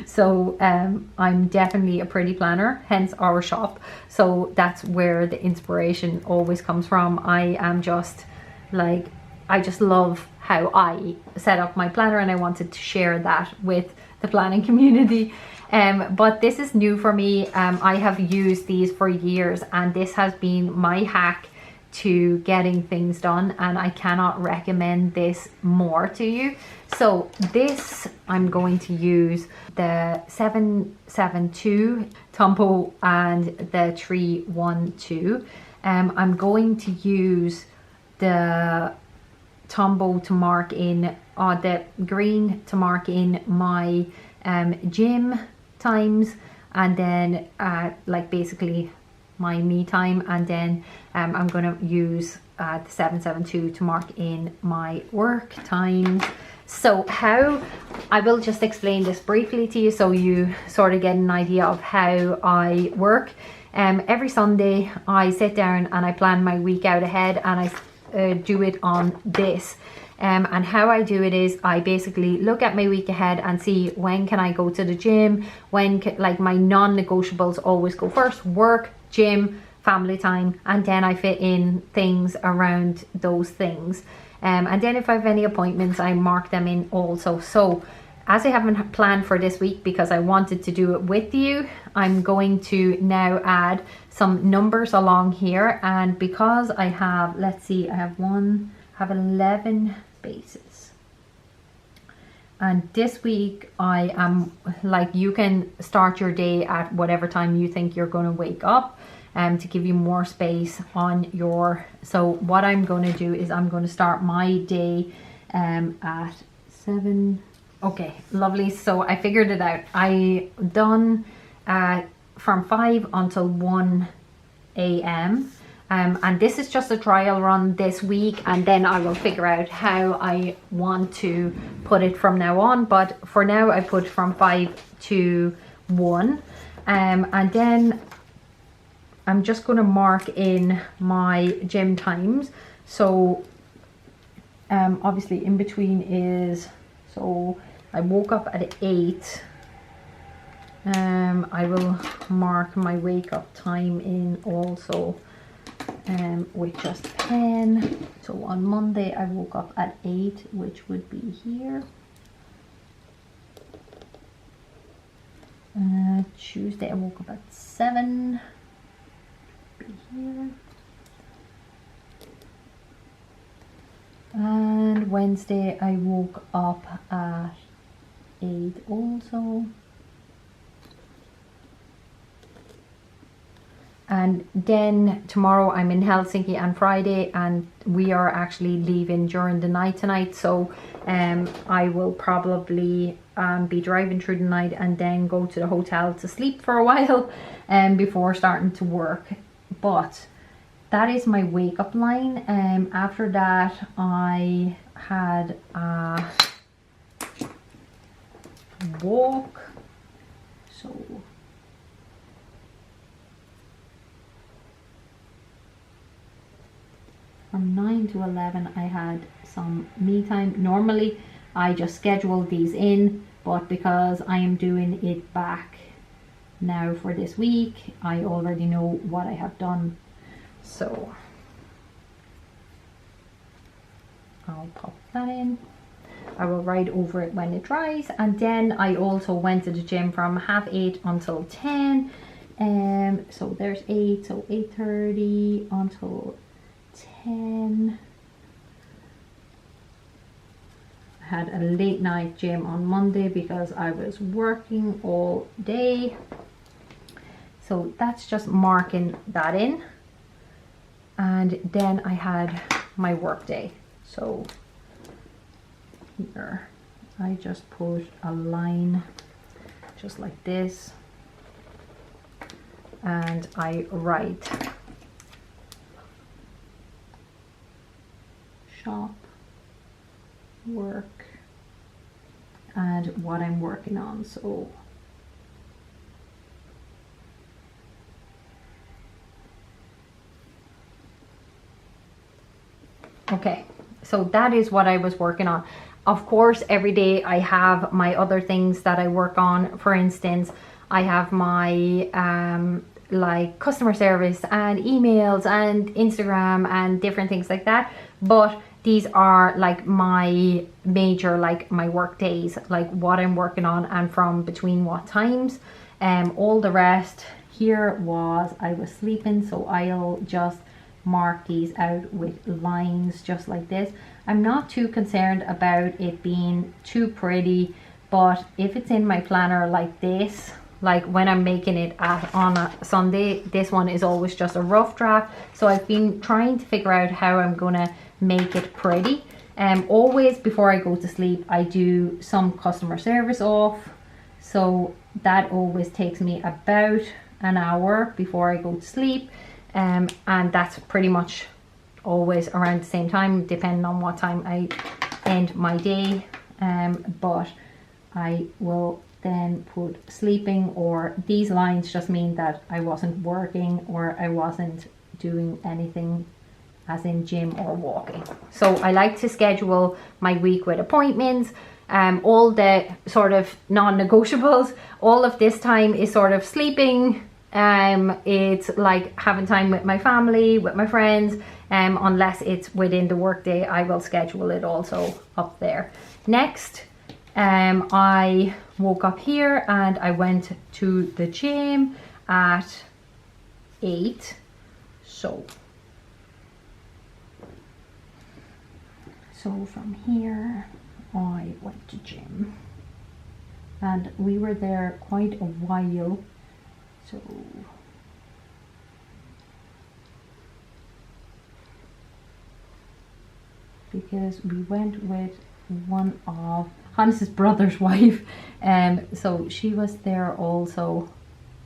So I'm definitely a pretty planner, hence our shop. So that's where the inspiration always comes from. I am just like, I just love how I set up my planner, and I wanted to share that with the planning community. But this is new for me. I have used these for years, and this has been my hack to getting things done, and I cannot recommend this more to you. So this, I'm going to use the 772 Tombow and the 312. I'm going to use the Tombow to mark in, the green to mark in my gym times, and then like basically my me time, and then I'm gonna use the 772 to mark in my work times. So how, I will just explain this briefly to you so you sort of get an idea of how I work. Every Sunday I sit down and I plan my week out ahead, and I do it on this. And how I do it is I basically look at my week ahead and see when can I go to the gym, when can, like my non-negotiables always go first: work, gym, family time, and then I fit in things around those things. And then if I have any appointments, I mark them in also. So as I haven't planned for this week because I wanted to do it with you, I'm going to now add some numbers along here. And because I have, let's see, I have 11 spaces. And this week I am like, you can start your day at whatever time you think you're going to wake up, to give you more space on your, so what I'm going to do is I'm going to start my day at 7. Okay, lovely. So I figured it out. I done from 5 until 1 a.m. And this is just a trial run this week, and then I will figure out how I want to put it from now on. But for now I put from 5 to 1, and then I'm just going to mark in my gym times. So obviously in between is, so I woke up at 8. I will mark my wake up time in also with just pen. So on Monday I woke up at 8, which would be here. Tuesday I woke up at 7. Be here. And Wednesday I woke up at 8 also. And then tomorrow I'm in Helsinki, and Friday, and we are actually leaving during the night tonight. So I will probably be driving through the night and then go to the hotel to sleep for a while before starting to work. But that is my wake up line. After that I had a walk. So from 9 to 11 I had some me time. Normally I just schedule these in, but because I am doing it back now for this week, I already know what I have done. So I'll pop that in. I will write over it when it dries. And then I also went to the gym from 8:30 until 10. So there's 8, so 8:30 until 10. I had a late night gym on Monday because I was working all day. So that's just marking that in. And then I had my work day. So here I just put a line just like this, and I write shop, work, and what I'm working on. So okay, so that is what I was working on. Of course, every day I have my other things that I work on. For instance, I have my like customer service and emails and Instagram and different things like that. But these are like my major, like my work days, like what I'm working on and from between what times. All the rest here was I was sleeping, so I'll just mark these out with lines just like this. I'm not too concerned about it being too pretty, but if it's in my planner like this, like when I'm making it on a Sunday, this one is always just a rough draft. So I've been trying to figure out how I'm gonna make it pretty. Always before I go to sleep, I do some customer service off. So that always takes me about an hour before I go to sleep. And that's pretty much always around the same time, depending on what time I end my day. But I will then put sleeping, or these lines just mean that I wasn't working or I wasn't doing anything as in gym or walking. So I like to schedule my week with appointments. All the sort of non-negotiables, all of this time is sort of sleeping. It's like having time with my family, with my friends, unless it's within the workday, I will schedule it also up there. Next, I woke up here and I went to the gym at 8. So from here, I went to gym and we were there quite a while. So because we went with one of Hannes's brother's wife, so she was there also,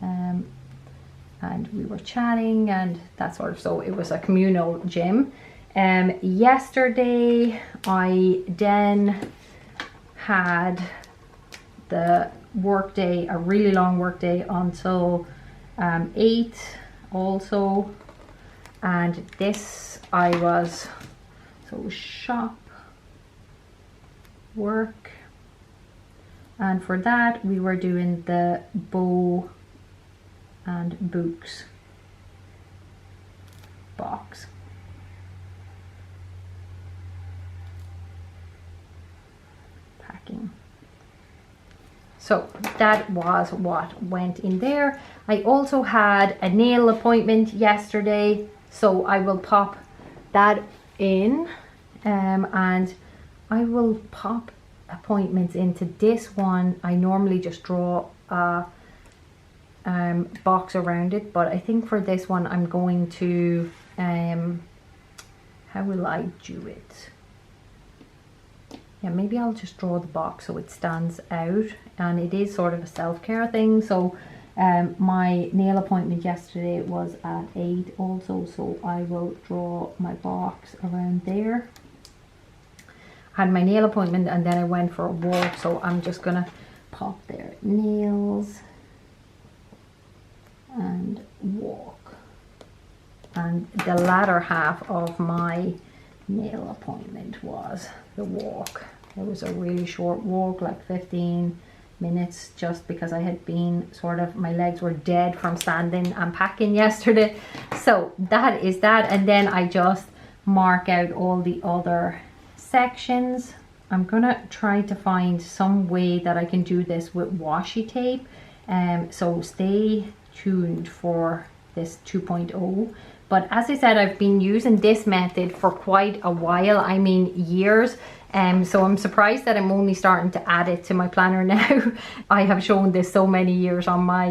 and we were chatting and that sort of, so it was a communal gym. Yesterday I then had the work day, a really long work day until 8 also, and this I was, so shop, work, and for that we were doing the bow and books box. Packing. So that was what went in there. I also had a nail appointment yesterday, so I will pop that in, and I will pop appointments into this one. I normally just draw a box around it, but I think for this one I'm going to, how will I do it? Yeah, maybe I'll just draw the box so it stands out, and it is sort of a self-care thing. So my nail appointment yesterday was at 8 also, so I will draw my box around there. Had my nail appointment and then I went for a walk, so I'm just gonna pop there, nails and walk. And the latter half of my nail appointment was the walk. It was a really short walk, like 15 minutes, just because I had been sort of, my legs were dead from standing and packing yesterday. So that is that, and then I just mark out all the other sections. I'm gonna try to find some way that I can do this with washi tape, so stay tuned for this 2.0. But as I said, I've been using this method for quite a while, I mean years. So I'm surprised that I'm only starting to add it to my planner now. I have shown this so many years on my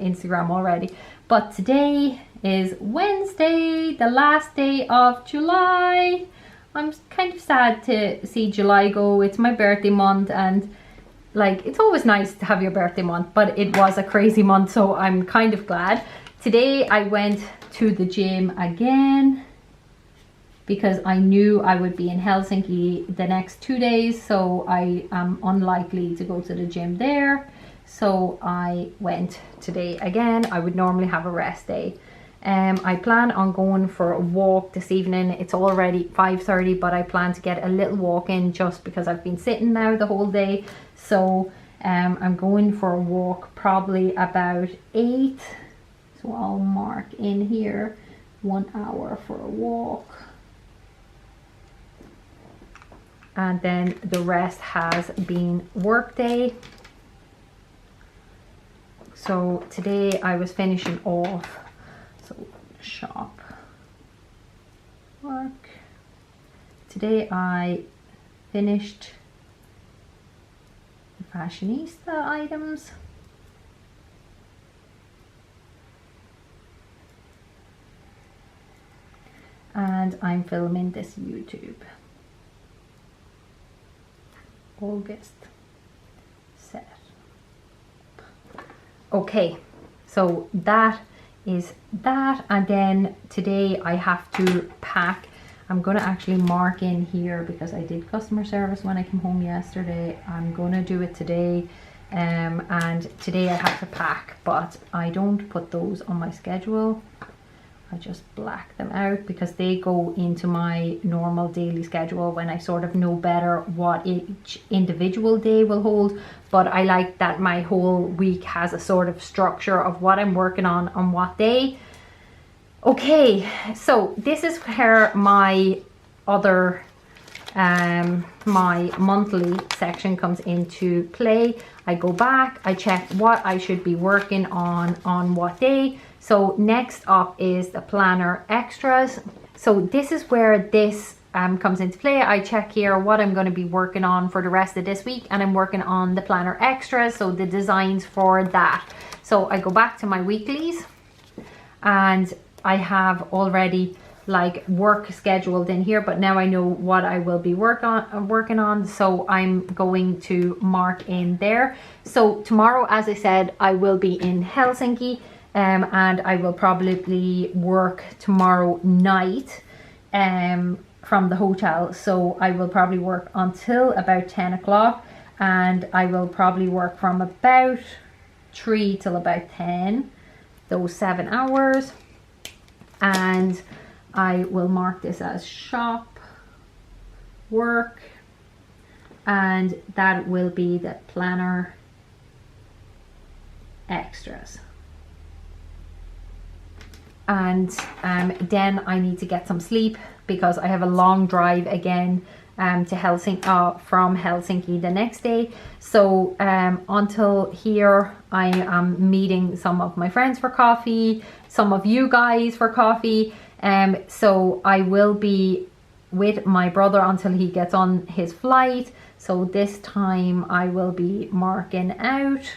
Instagram already. But today is Wednesday, the last day of July. I'm kind of sad to see July go. It's my birthday month, and like, it's always nice to have your birthday month, but it was a crazy month, so I'm kind of glad. Today I went to the gym again because I knew I would be in Helsinki the next 2 days, so I am unlikely to go to the gym there. So I went today again. I would normally have a rest day. I plan on going for a walk this evening. It's already 5:30, but I plan to get a little walk in just because I've been sitting now the whole day. So I'm going for a walk probably about 8. So I'll mark in here 1 hour for a walk. And then the rest has been work day. So today I was finishing off, so shop, work. Today I finished the fashionista items. And I'm filming this YouTube. August set. Okay, so that is that, and then today I have to pack. I'm gonna actually mark in here because I did customer service when I came home yesterday. I'm gonna do it today, and today I have to pack, but I don't put those on my schedule. I just black them out because they go into my normal daily schedule when I sort of know better what each individual day will hold. But I like that my whole week has a sort of structure of what I'm working on what day. Okay, so this is where my other my monthly section comes into play. I go back, I check what I should be working on what day. So next up is the planner extras. So this is where this comes into play. I check here what I'm going to be working on for the rest of this week, and I'm working on the planner extras, so the designs for that. So I go back to my weeklies, and I have already like work scheduled in here, but now I know what I will be working on, so I'm going to mark in there. So tomorrow, as I said, I will be in Helsinki, and I will probably work tomorrow night from the hotel. So I will probably work until about 10 o'clock, and I will probably work from about 3 till about 10, those 7 hours. And I will mark this as shop, work, and that will be the planner extras. And then I need to get some sleep because I have a long drive again to Helsinki, from Helsinki the next day. So until here, I am meeting some of my friends for coffee, some of you guys for coffee. So I will be with my brother until he gets on his flight. So this time I will be marking out.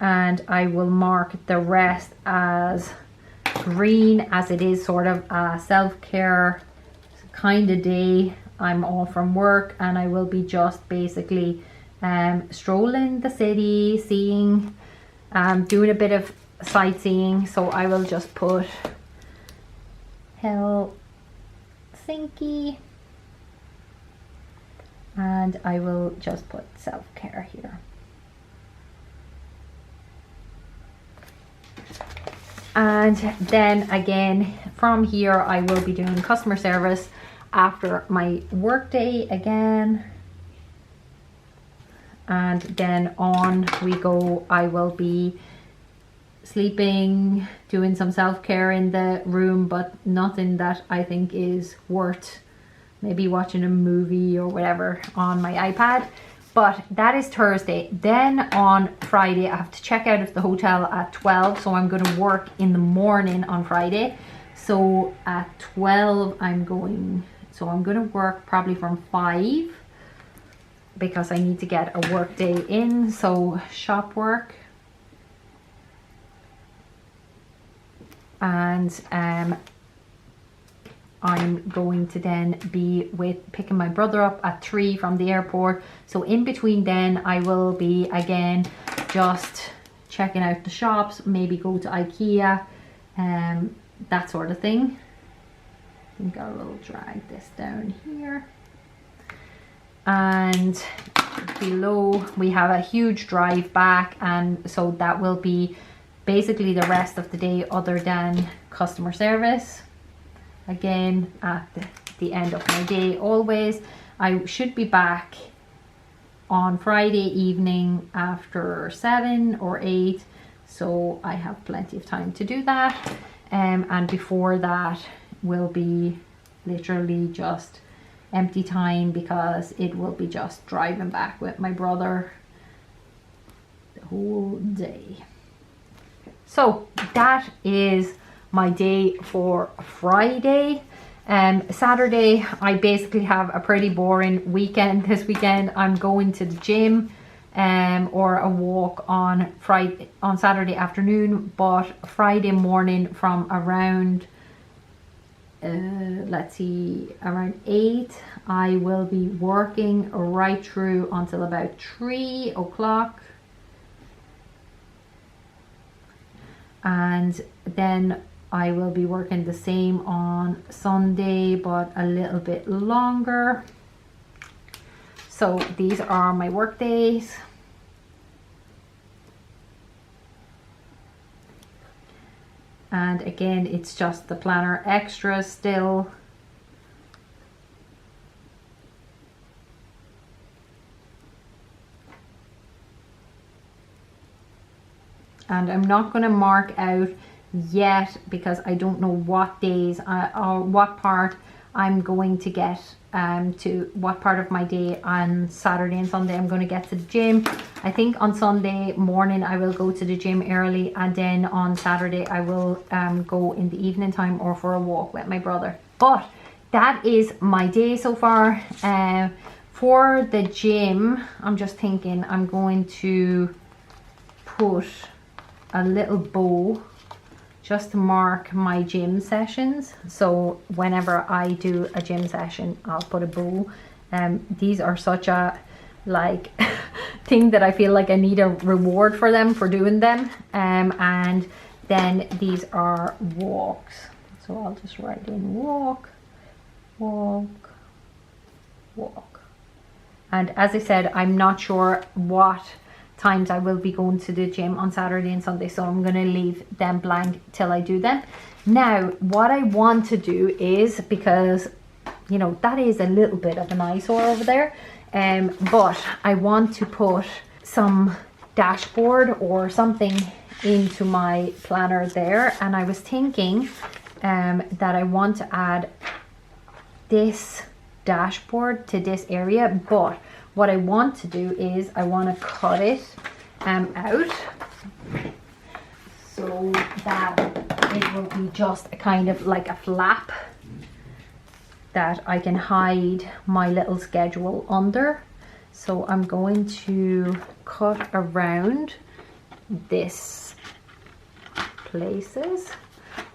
And I will mark the rest as green, as it is sort of a self-care kind of day. I'm off from work, and I will be just basically strolling the city, seeing, doing a bit of sightseeing. So I will just put Helsinki, and I will just put self-care here. And then again from here I will be doing customer service after my work day again, and then on we go. I will be sleeping, doing some self-care in the room, but nothing that I think is worth maybe watching a movie or whatever on my iPad. But that is Thursday. Then on Friday, I have to check out of the hotel at 12. So I'm going to work in the morning on Friday. So at 12, I'm going to work probably from 5 because I need to get a work day in. So shop work. And I'm going to then be picking my brother up at 3 from the airport. So in between then I will be again just checking out the shops, maybe go to IKEA, that sort of thing. I think I will drag this down here. And below we have a huge drive back, and so that will be basically the rest of the day other than customer service. Again, at the end of my day always. I should be back on Friday evening after 7 or 8, so I have plenty of time to do that. And before that will be literally just empty time because it will be just driving back with my brother the whole day. So that is my day for Friday. Saturday, I basically have a pretty boring weekend. This weekend I'm going to the gym or a walk on Saturday afternoon, but Friday morning from around let's see, around 8 I will be working right through until about 3 o'clock. And then I will be working the same on Sunday, but a little bit longer. So these are my work days. And again, it's just the planner extra still. And I'm not going to mark out yet because I don't know what days or what part I'm going to get to what part of my day on Saturday and Sunday I'm going to get to the gym. I think on Sunday morning I will go to the gym early, and then on Saturday I will go in the evening time or for a walk with my brother. But that is my day so far. For the gym, I'm just thinking I'm going to put a little bow just to mark my gym sessions. So whenever I do a gym session, I'll put a bow. These are such a like thing that I feel like I need a reward for them for doing them. And then these are walks. So I'll just write in walk, walk, walk. And as I said, I'm not sure what times I will be going to the gym on Saturday and Sunday, so I'm going to leave them blank till I do them. Now what I want to do is, because you know that is a little bit of an eyesore over there, but I want to put some dashboard or something into my planner there, and I was thinking that I want to add this dashboard to this area, but what I want to do is I want to cut it out so that it will be just a kind of like a flap that I can hide my little schedule under. So I'm going to cut around this places.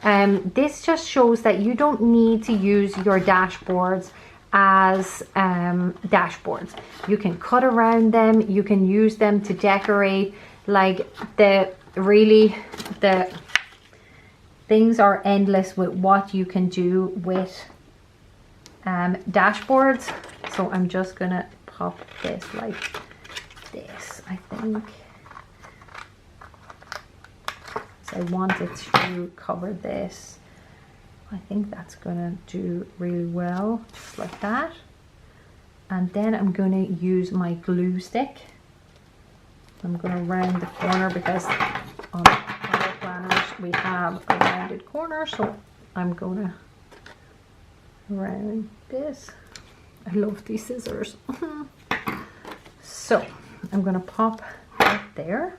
This just shows that you don't need to use your dashboards as dashboards. You can cut around them, you can use them to decorate. Like the things are endless with what you can do with dashboards. So I'm just gonna pop this like this, I think. So I wanted to cover this. I think that's gonna do really well, just like that. And then I'm gonna use my glue stick. I'm gonna round the corner because on other planners we have a rounded corner, so I'm gonna round this. I love these scissors. So I'm gonna pop that there.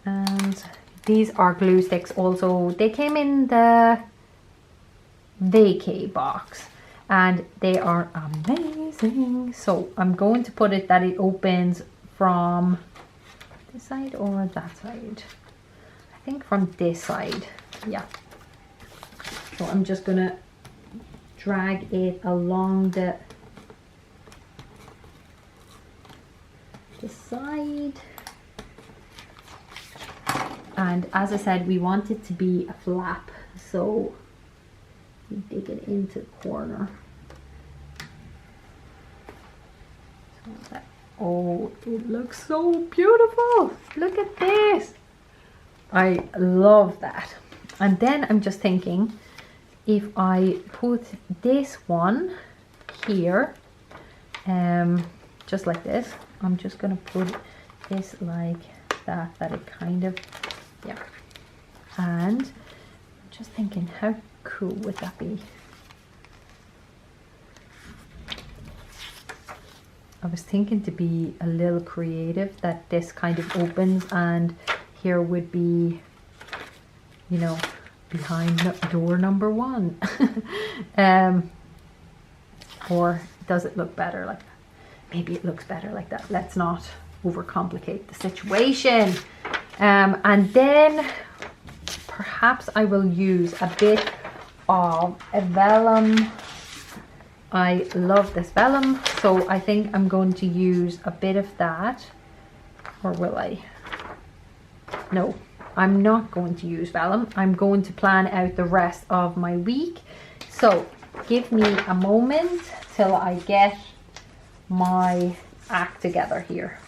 And these are glue sticks also. They came in the vacay box and they are amazing. So I'm going to put it that it opens from this side or that side. I think from this side. Yeah. So I'm just gonna drag it along the side. And as I said, we want it to be a flap, so we dig it into the corner. So that, oh, it looks so beautiful. Look at this. I love that. And then I'm just thinking, if I put this one here, just like this, I'm just gonna put this like that it kind of, yeah. And I'm just thinking, how cool would that be? I was thinking to be a little creative, that this kind of opens and here would be, you know, behind door number 1. Or does it look better like that? Maybe it looks better like that. Let's not overcomplicate the situation. And then perhaps I will use a bit of a vellum. I love this vellum, so I think I'm going to use a bit of that. Or will I? No, I'm not going to use vellum. I'm going to plan out the rest of my week. So give me a moment till I get my act together here.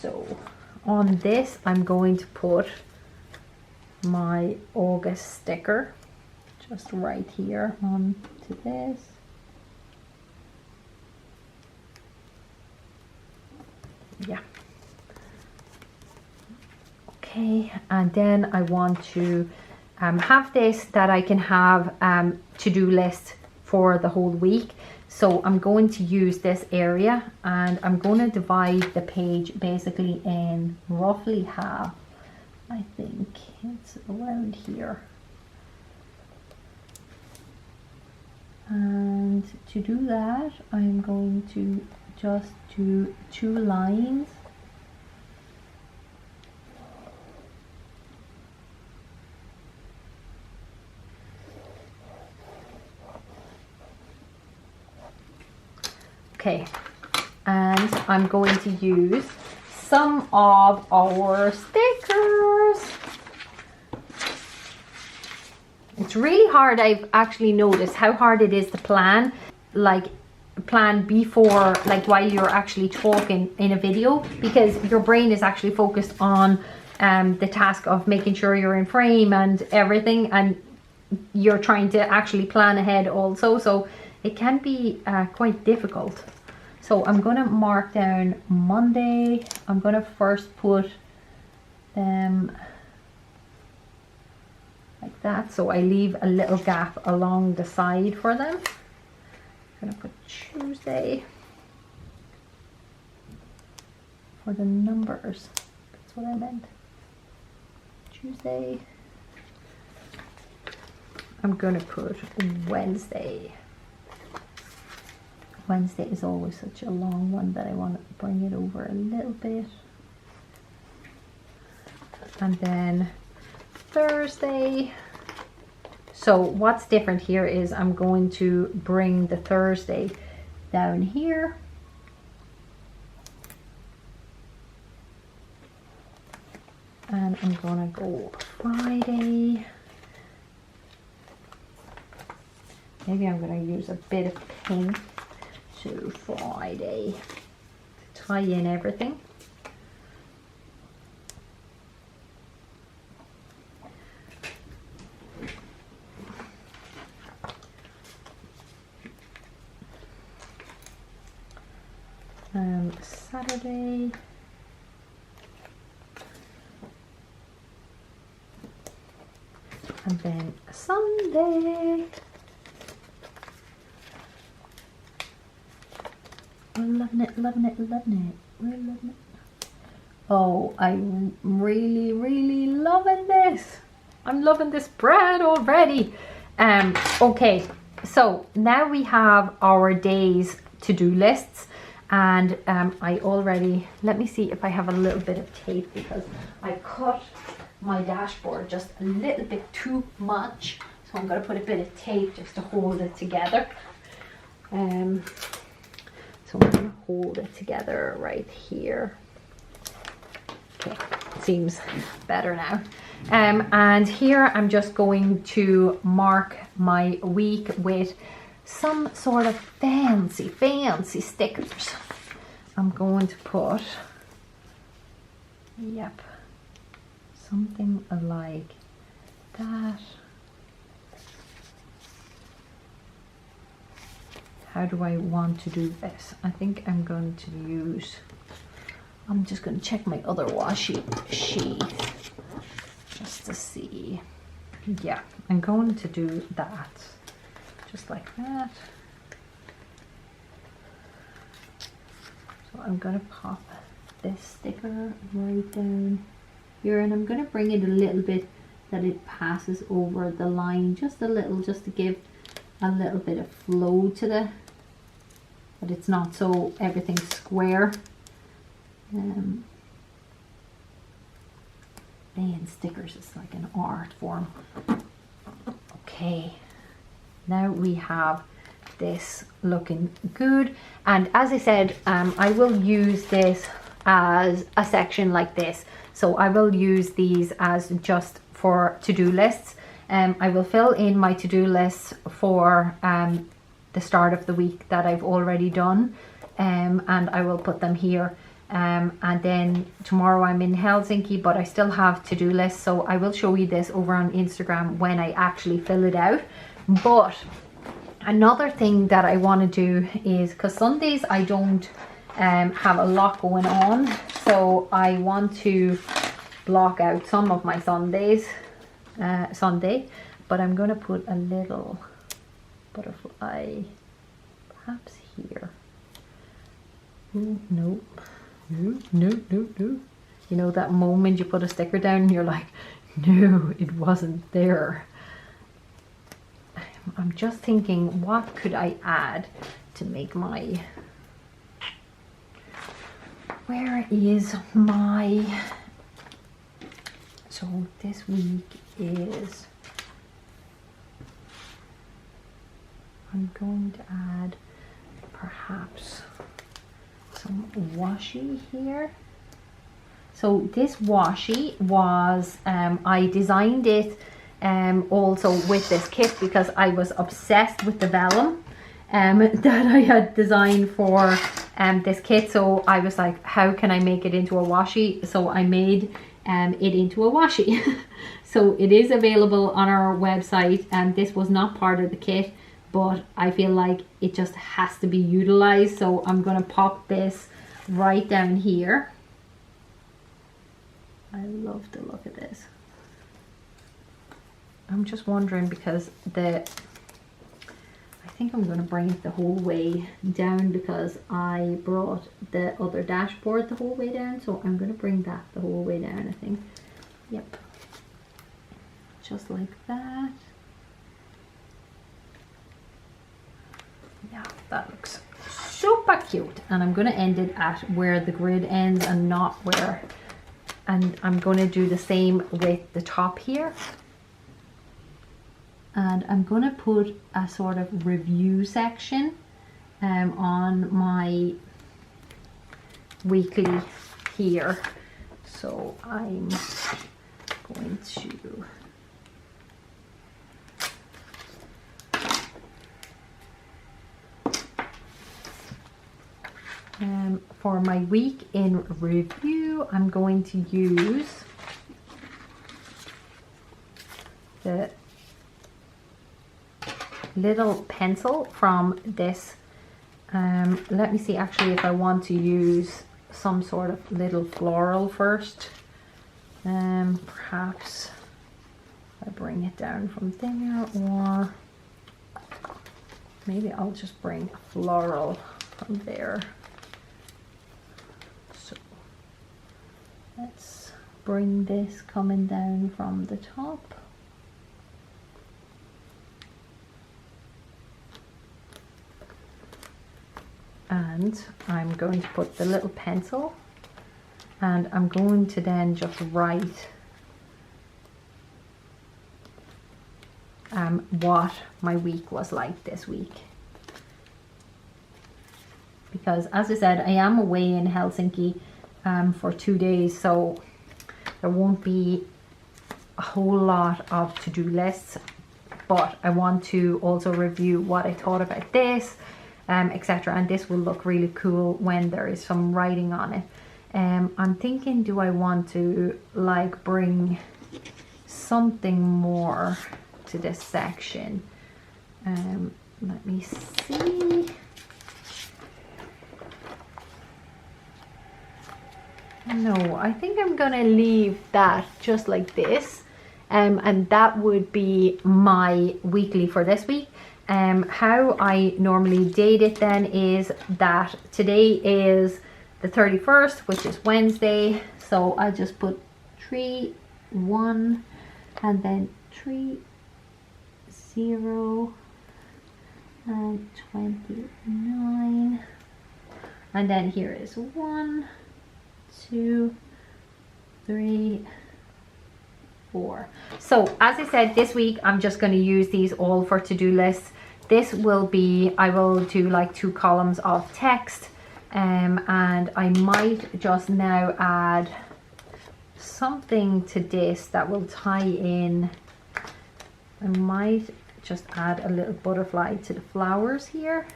So on this, I'm going to put my August sticker just right here onto this. Yeah. Okay, and then I want to have this that I can have to-do list for the whole week. So I'm going to use this area and I'm going to divide the page basically in roughly half. I think it's around here. And to do that, I'm going to just do 2 lines. Okay, and I'm going to use some of our stickers. It's really hard. I've actually noticed how hard it is to plan before, like while you're actually talking in a video, because your brain is actually focused on the task of making sure you're in frame and everything, and you're trying to actually plan ahead also. So it can be quite difficult. So I'm going to mark down Monday. I'm going to first put them like that. So I leave a little gap along the side for them. I'm going to put Tuesday for the numbers. That's what I meant. Tuesday. I'm going to put Wednesday. Wednesday is always such a long one that I want to bring it over a little bit. And then Thursday. So what's different here is I'm going to bring the Thursday down here. And I'm going to go Friday. Maybe I'm going to use a bit of pink. To Friday to tie in everything. Saturday. And then Sunday. We're loving it, loving it, loving it. We're loving it. Oh, I'm really, really loving this. I'm loving this bread already. Okay, so now we have our day's to-do lists, and I already, let me see if I have a little bit of tape, because I cut my dashboard just a little bit too much, so I'm going to put a bit of tape just to hold it together. So I'm going to hold it together right here. Okay, seems better now. And here I'm just going to mark my week with some sort of fancy stickers. I'm going to put, yep, something like that. How do I want to do this? I think I'm going to use, I'm just going to check my other washi sheet just to see. Yeah, I'm going to do that, just like that. So I'm going to pop this sticker right down here, and I'm going to bring it a little bit that it passes over the line, just a little, just to give a little bit of flow to the, but it's not so everything's square. And stickers is like an art form. Okay, now we have this looking good, and as I said, I will use this as a section like this. So I will use these as just for to-do lists. I will fill in my to-do lists for the start of the week that I've already done, and I will put them here. And then tomorrow I'm in Helsinki, but I still have to-do lists, so I will show you this over on Instagram when I actually fill it out. But another thing that I want to do is, because Sundays I don't have a lot going on, so I want to block out some of my Sunday, but I'm going to put a little butterfly perhaps here. Ooh, nope. No. You know that moment you put a sticker down and you're like, no, it wasn't there. I'm just thinking, what could I add to make my, where is my, so this week is, I'm going to add perhaps some washi here. So this washi was, I designed it also with this kit because I was obsessed with the vellum that I had designed for this kit. So I was like, how can I make it into a washi? So I made it into a washi. So it is available on our website, and this was not part of the kit, but I feel like it just has to be utilized. So I'm going to pop this right down here. I love the look of this. I'm just wondering, because I think I'm going to bring it the whole way down, because I brought the other dashboard the whole way down, so I'm going to bring that the whole way down, I think. Yep, just like that. Yeah, that looks super cute. And I'm going to end it at where the grid ends and not where, and I'm going to do the same with the top here. And I'm going to put a sort of review section on my weekly here. So I'm going to for my week in review, I'm going to use the little pencil from this. Let me see actually if I want to use some sort of little floral first. Perhaps I bring it down from there, or maybe I'll just bring a floral from there. bring this coming down from the top. And I'm going to put the little pencil, and I'm going to then just write what my week was like this week. Because as I said, I am away in Helsinki for 2 days, so there won't be a whole lot of to-do lists, but I want to also review what I thought about this, etc. And this will look really cool when there is some writing on it. I'm thinking, do I want to like bring something more to this section? Let me see. No, I think I'm gonna leave that just like this, and that would be my weekly for this week. How I normally date it then is that today is the 31st, which is Wednesday, so I just put 3, 1, and then 3, 0, and 29, and then here is 1, 2, 3, 4. So as I said, this week I'm just going to use these all for to-do lists. This will be, I will do like 2 columns of text, and I might just now add something to this that will tie in. I might just add a little butterfly to the flowers here,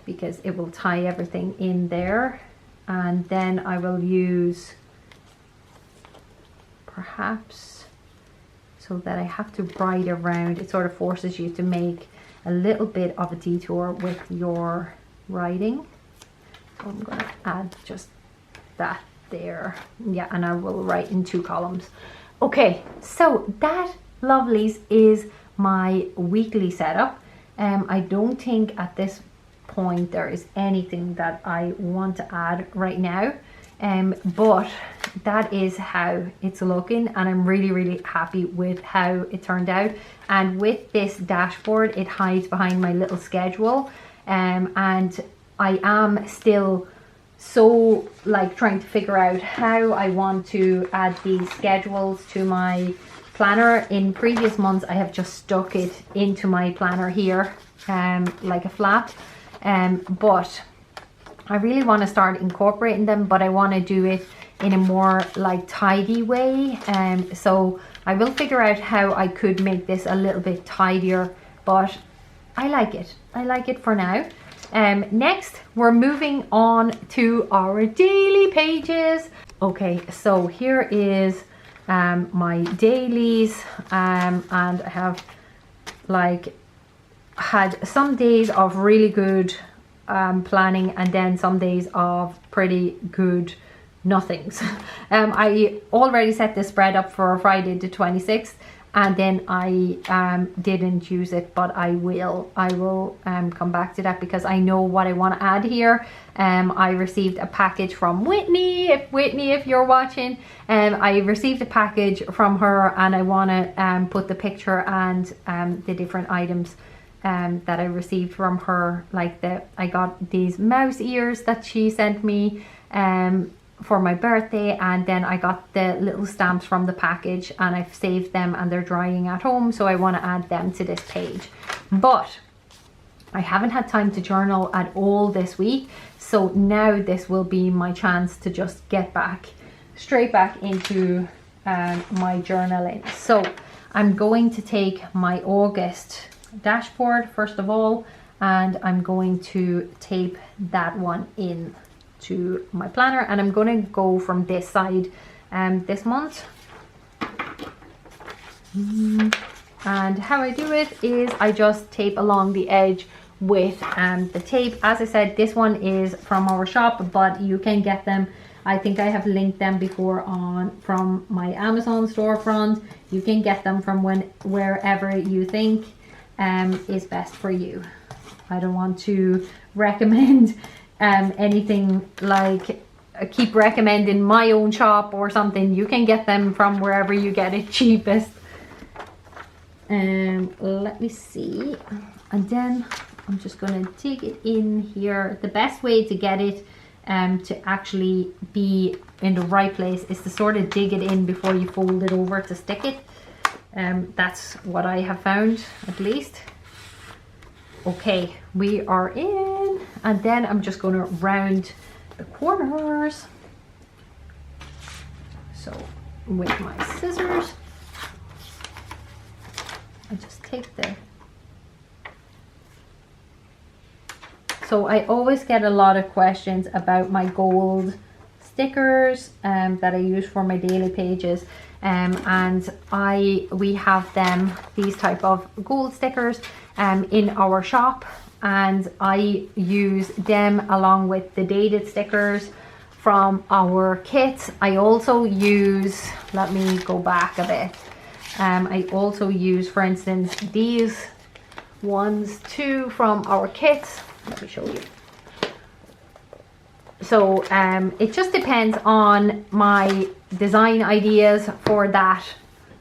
because it will tie everything in there. And then I will use perhaps, so that I have to write around, it sort of forces you to make a little bit of a detour with your writing. So I'm going to add just that there. Yeah, and I will write in 2 columns. Okay, so that, lovelies, is my weekly setup. I don't think at this point there is anything that I want to add right now, but that is how it's looking, and I'm really happy with how it turned out. And with this dashboard, it hides behind my little schedule, and I am still so like trying to figure out how I want to add these schedules to my planner. In previous months I have just stuck it into my planner here like a flap, but I really want to start incorporating them, but I want to do it in a more like tidy way, so I will figure out how I could make this a little bit tidier, but I like it for now. Next we're moving on to our daily pages. Okay, so here is my dailies, and I have like had some days of really good planning, and then some days of pretty good nothings. I already set the spread up for Friday the 26th, and then I didn't use it, but I will come back to that because I know what I want to add here. I received a package from Whitney, if you're watching, I received a package from her, and I want to put the picture and the different items that I received from her. Like I got these mouse ears that she sent me for my birthday, and then I got the little stamps from the package, and I've saved them and they're drying at home, so I want to add them to this page. But I haven't had time to journal at all this week, so now this will be my chance to just get straight back into my journaling. So I'm going to take my August dashboard first of all, and I'm going to tape that one in to my planner, and I'm going to go from this side this month. And how I do it is I just tape along the edge with the tape. As I said, this one is from our shop, but you can get them, I think I have linked them before from my Amazon storefront. You can get them from wherever you think is best for you. I don't want to recommend anything like keep recommending my own shop or something, you can get them from wherever you get it cheapest. Let me see. And then I'm just going to dig it in here. The best way to get it to actually be in the right place is to sort of dig it in before you fold it over to stick it. That's what I have found, at least. Okay, we are in, and then I'm just going to round the corners. So with my scissors, I just take the... So I always get a lot of questions about my gold stickers that I use for my daily pages, and we have them, these type of gold stickers in our shop, and I use them along with the dated stickers from our kits. I also use, let me go back a bit, I also use, for instance, these ones too from our kits. Let me show you. So it just depends on my design ideas for that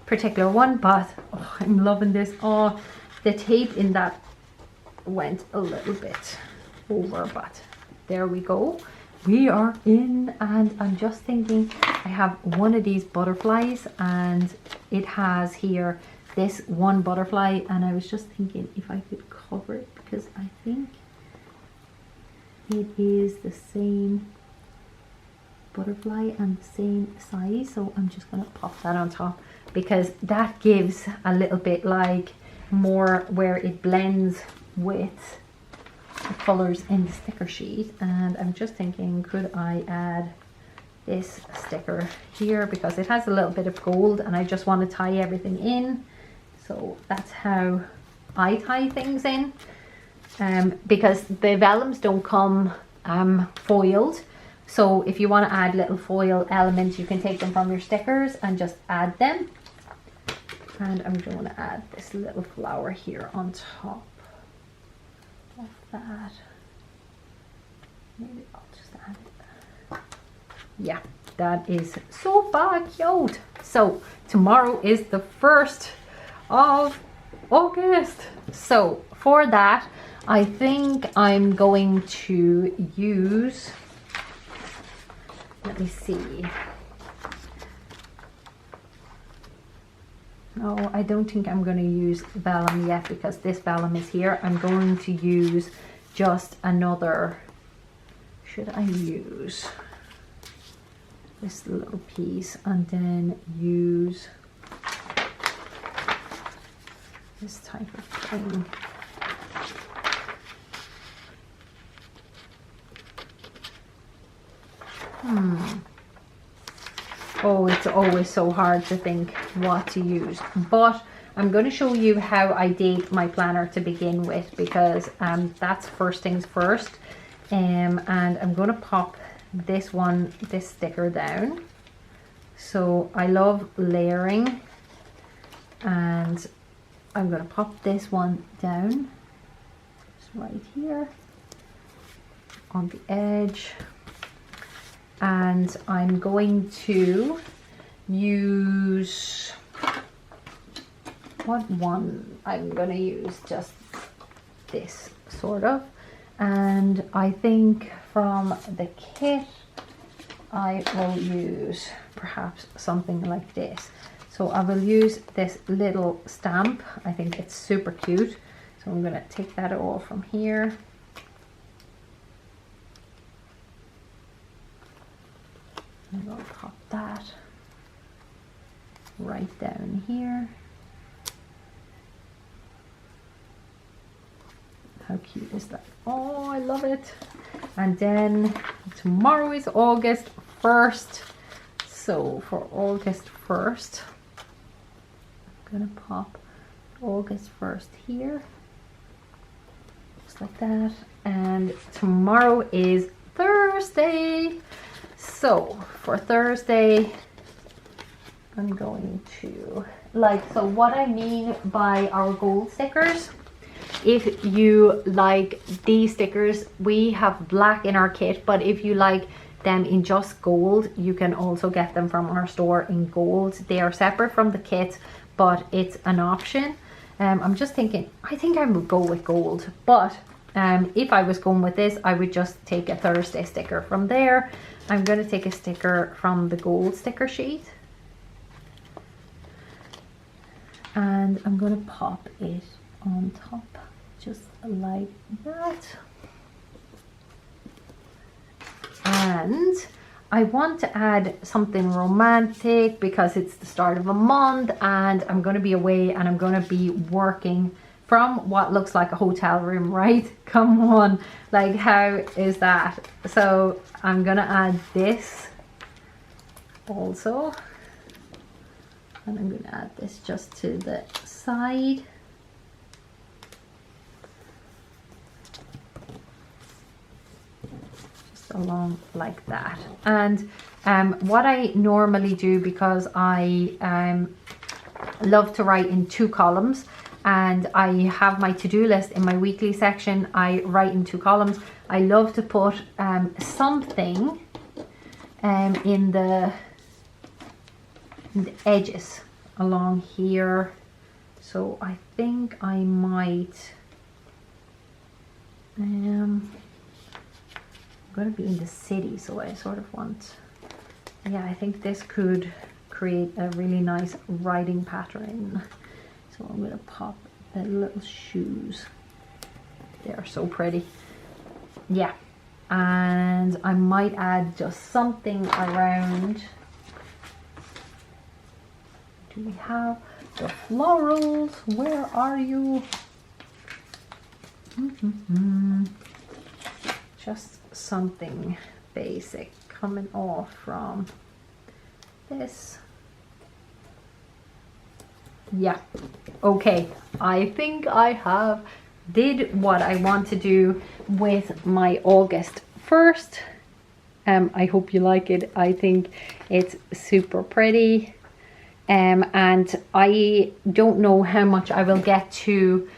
particular one, but oh, I'm loving this. Oh, the tape in that went a little bit over, but there we go. We are in, and I'm just thinking, I have one of these butterflies and it has here this one butterfly, and I was just thinking if I could cover it, because I think it is the same butterfly and the same size. So I'm just gonna pop that on top, because that gives a little bit like more where it blends with the colors in the sticker sheet. And I'm just thinking, could I add this sticker here, because it has a little bit of gold and I just want to tie everything in. So that's how I tie things in, because the vellums don't come foiled. So if you want to add little foil elements, you can take them from your stickers and just add them. And I'm going to add this little flower here on top of that. Maybe I'll just add it. Yeah, that is so cute. So tomorrow is the 1st of August. So for that, I think I'm going to use, let me see. No, I don't think I'm going to use vellum yet, because this vellum is here. I'm going to use just another, should I use this little piece and then use this type of thing? Oh, it's always so hard to think what to use, but I'm going to show you how I date my planner to begin with, because that's first things first. And I'm going to pop this sticker down. So I love layering, and I'm going to pop this one down just right here on the edge. And I'm going to use, what one? I'm going to use just this sort of. And I think from the kit, I will use perhaps something like this. So I will use this little stamp. I think it's super cute. So I'm going to take that off from here. I'm going to pop that right down here. How cute is that? Oh, I love it. And then tomorrow is August 1st. So for August 1st, I'm going to pop August 1st here. Just like that. And tomorrow is Thursday. So for Thursday, I'm going to, so what I mean by our gold stickers, if you like these stickers, we have black in our kit, but if you like them in just gold, you can also get them from our store in gold. They are separate from the kit, but it's an option. I'm just thinking, I think I would go with gold, but if I was going with this, I would just take a Thursday sticker from there. I'm going to take a sticker from the gold sticker sheet, and I'm going to pop it on top just like that. And I want to add something romantic because it's the start of a month and I'm going to be away and I'm going to be working from what looks like a hotel room, right? Come on, like how is that? So I'm going to add this also, and I'm going to add this just to the side. Along like that. And what I normally do, because I love to write in 2 columns, and I have my to-do list in my weekly section, I write in 2 columns. I love to put something in the edges along here. So I think I might I'm going to be in the city, so I sort of want, yeah, I think this could create a really nice writing pattern. So I'm going to pop the little shoes. They are so pretty. Yeah, and I might add just something around. Do we have the florals? Where are you? Just something basic coming off from this. Yeah, okay, I think I have did what I want to do with my August 1st. I hope you like it. I think it's super pretty, and I don't know how much I will get to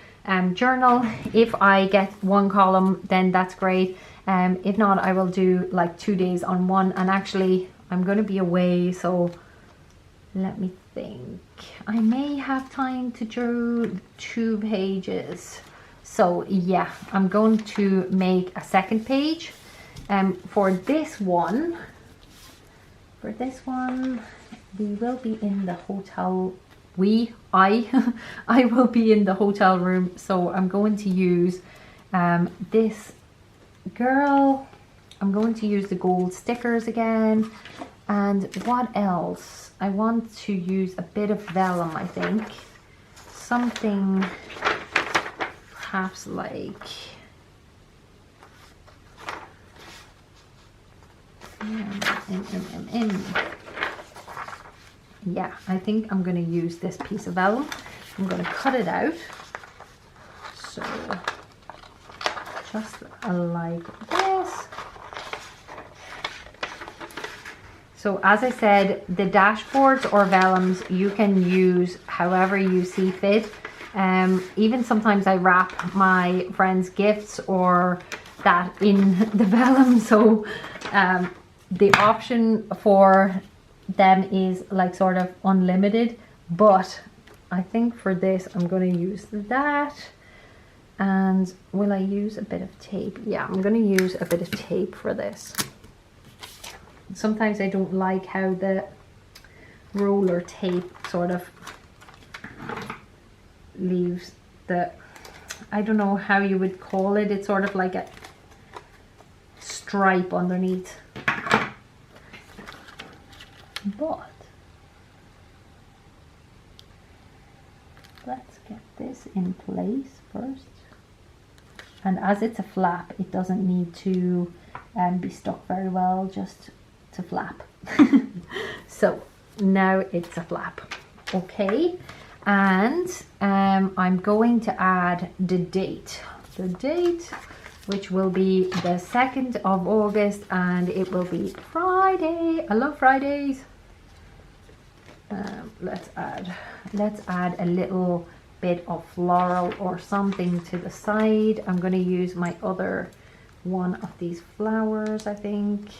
journal. If I get 1 column, then that's great. If not, I will do like 2 days on one, and actually I'm going to be away, so let me think. I may have time to do 2 pages. So yeah, I'm going to make a 2nd page. For this one, we will be in the hotel. I will be in the hotel room, so I'm going to use this girl. I'm going to use the gold stickers again. And what else? I want to use a bit of vellum, I think. Something perhaps like, yeah, I think I'm going to use this piece of vellum. I'm going to cut it out. So just like this. So as I said, the dashboards or vellums you can use however you see fit. Even sometimes I wrap my friends' gifts or that in the vellum. So the option for them is like sort of unlimited, but I think for this I'm going to use that. And will I use a bit of tape? Yeah, I'm going to use a bit of tape for this. Sometimes I don't like how the roller tape sort of leaves the, I don't know how you would call it, it's sort of like a stripe underneath. But let's get this in place first. And as it's a flap, it doesn't need to be stuck very well, just to flap. So now it's a flap. Okay, and I'm going to add the date, which will be the 2nd of August, and it will be Friday. I love Fridays. Let's add a little bit of floral or something to the side. I'm going to use my other one of these flowers, I think.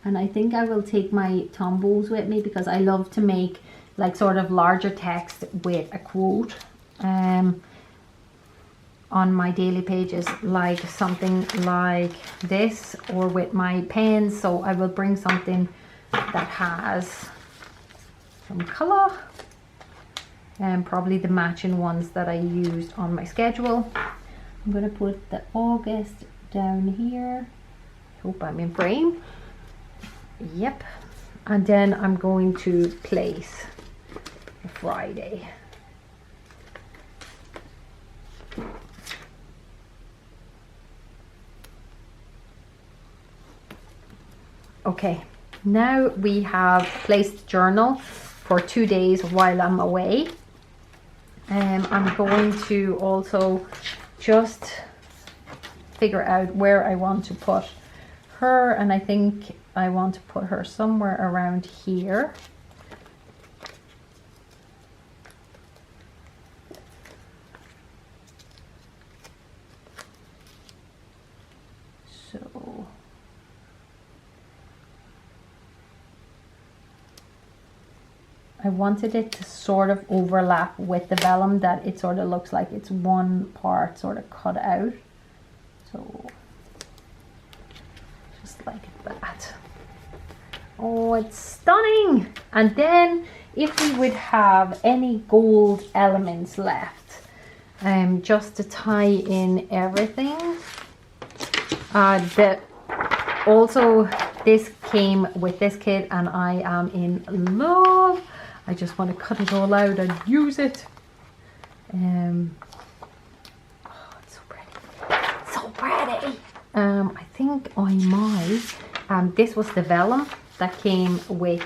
And I think I will take my Tombos with me because I love to make like sort of larger text with a quote on my daily pages, like something like this, or with my pens. So I will bring something that has some color, and probably the matching ones that I used on my schedule. I'm going to put the August down here. Hope I'm in frame. Yep. And then I'm going to place the Friday. Okay, now we have placed journal for 2 days while I'm away. I'm going to also just figure out where I want to put her, and I think I want to put her somewhere around here. So I wanted it to sort of overlap with the vellum, that it sort of looks like it's one part sort of cut out. So just like that. Oh, it's stunning. And then if we would have any gold elements left, just to tie in everything. Also this came with this kit and I am in love. I just want to cut it all out and use it. Oh, it's so pretty. So pretty. I think I might. This was the vellum that came with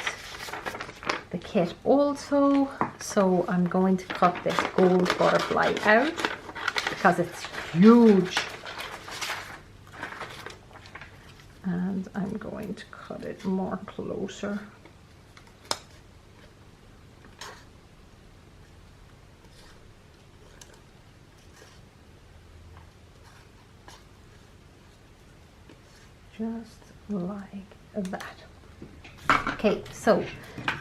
the kit also. So I'm going to cut this gold butterfly out because it's huge. And I'm going to cut it more closer. Just like that. Okay, so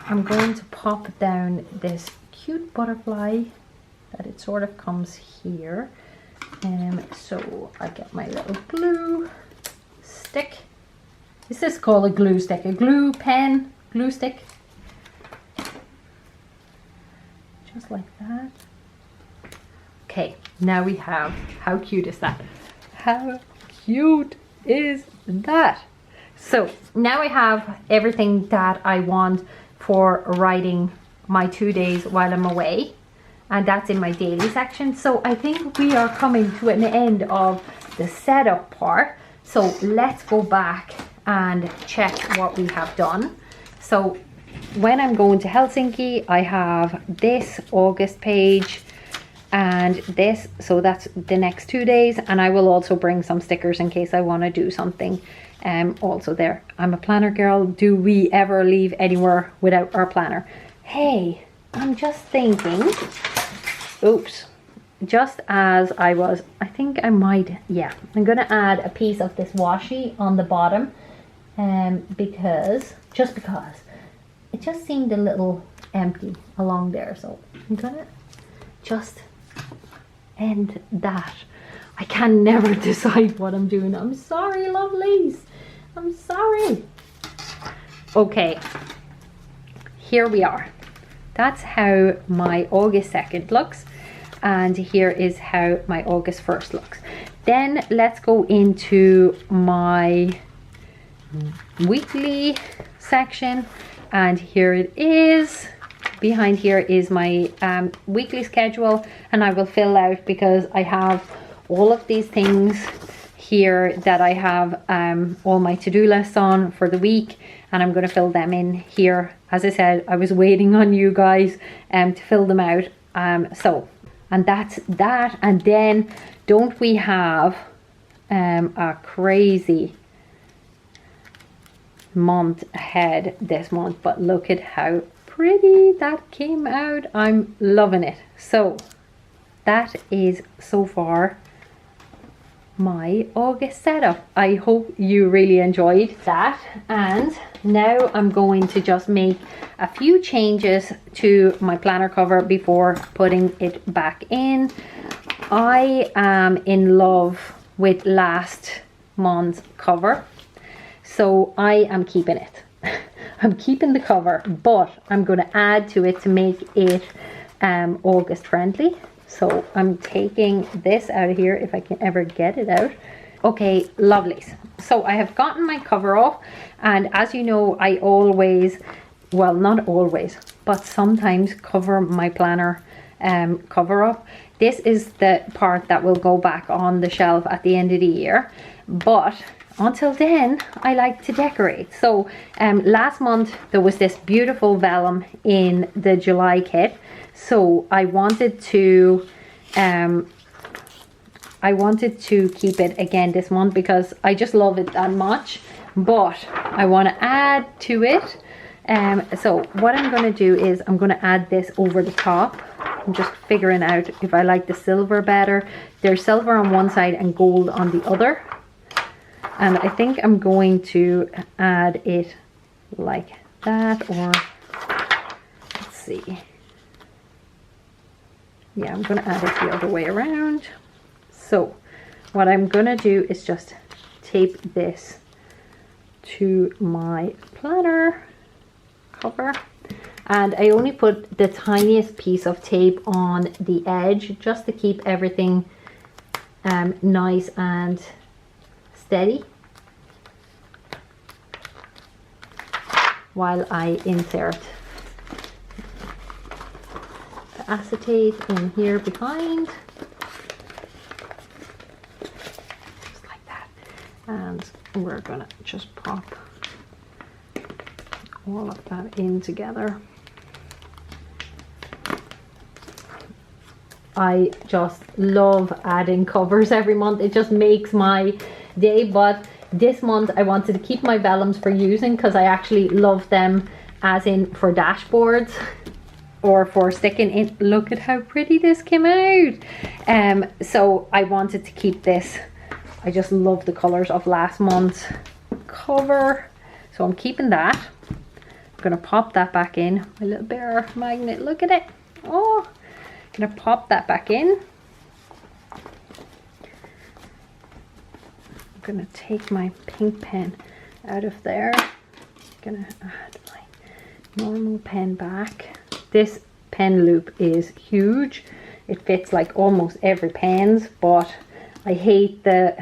I'm going to pop down this cute butterfly that it sort of comes here. So I get my little glue stick. Is this called a glue stick? A glue pen? Glue stick? Just like that. Okay, now we have, how cute is that? How cute is that? So now I have everything that I want for writing my 2 days while I'm away, and that's in my daily section. So I think we are coming to an end of the setup part. So let's go back and check what we have done. So when I'm going to Helsinki, I have this August page and this, so that's the next 2 days, and I will also bring some stickers in case I want to do something also there. I'm a planner girl. Do we ever leave anywhere without our planner? Hey, I'm just thinking, oops, just as I was, I think I might, yeah, I'm gonna add a piece of this washi on the bottom, because it just seemed a little empty along there, so I'm gonna just end that. I can never decide what I'm doing. I'm sorry, lovelies. I'm sorry. Okay, here we are. That's how my August 2nd looks, and here is how my August 1st looks. Then let's go into my weekly section, and here it is. Behind here is my weekly schedule, and I will fill out because I have all of these things here that I have all my to-do lists on for the week, and I'm going to fill them in here. As I said, I was waiting on you guys to fill them out. So, and that's that. And then don't we have a crazy month ahead this month, but look at how pretty that came out. I'm loving it. So that is so far my August setup. I hope you really enjoyed that, and now I'm going to just make a few changes to my planner cover before putting it back in. I am in love with last month's cover, so I am keeping it. I'm keeping the cover, but I'm going to add to it to make it August friendly. So I'm taking this out of here if I can ever get it out. Okay, lovelies. So I have gotten my cover off, and as you know, I always, well, not always, but sometimes cover my planner cover up. This is the part that will go back on the shelf at the end of the year, but until then I like to decorate. So last month there was this beautiful vellum in the July kit, so I wanted to keep it again this month because I just love it that much, but I want to add to it. So what I'm going to do is I'm going to add this over the top. I'm just figuring out if I like the silver better. There's silver on one side and gold on the other, and I think I'm going to add it like that, or let's see. Yeah, I'm going to add it the other way around. So what I'm going to do is just tape this to my planner cover, and I only put the tiniest piece of tape on the edge just to keep everything nice and steady while I insert the acetate in here behind, just like that. And we're gonna just pop all of that in together. I just love adding covers every month. It just makes my day, but this month I wanted to keep my vellums for using because I actually love them, as in for dashboards or for sticking in. Look at how pretty this came out. So I wanted to keep this. I just love the colors of last month's cover, so I'm keeping that. I'm gonna pop that back in. My little bear magnet, look at it. Oh, I'm gonna pop that back in. I'm gonna take my pink pen out of there. I'm gonna add my normal pen back. This pen loop is huge. It fits like almost every pen's, but I hate the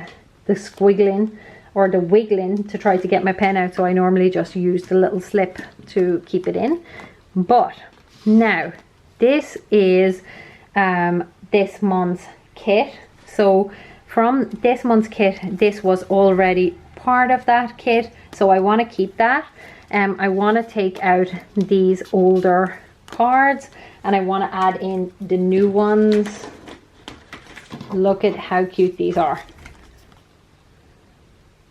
squiggling or the wiggling to try to get my pen out, so I normally just use the little slip to keep it in. But now this is this month's kit. So from this month's kit, this was already part of that kit, so I want to keep that. I want to take out these older cards and I want to add in the new ones. Look at how cute these are.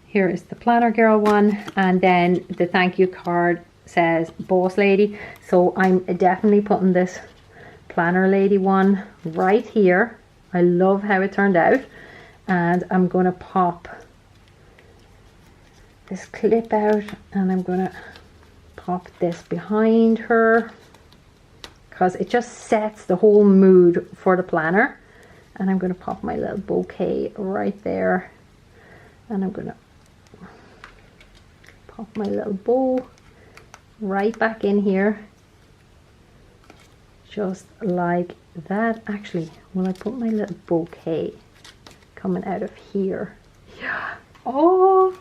Here is the Planner Girl one, and then the thank you card says Boss Lady. So I'm definitely putting this Planner Lady one right here. I love how it turned out, and I'm going to pop this clip out and I'm going to pop this behind her because it just sets the whole mood for the planner. And I'm going to pop my little bouquet right there, and I'm going to pop my little bow right back in here, just like that. Actually, will I put my little bouquet coming out of here? Yeah. Oh,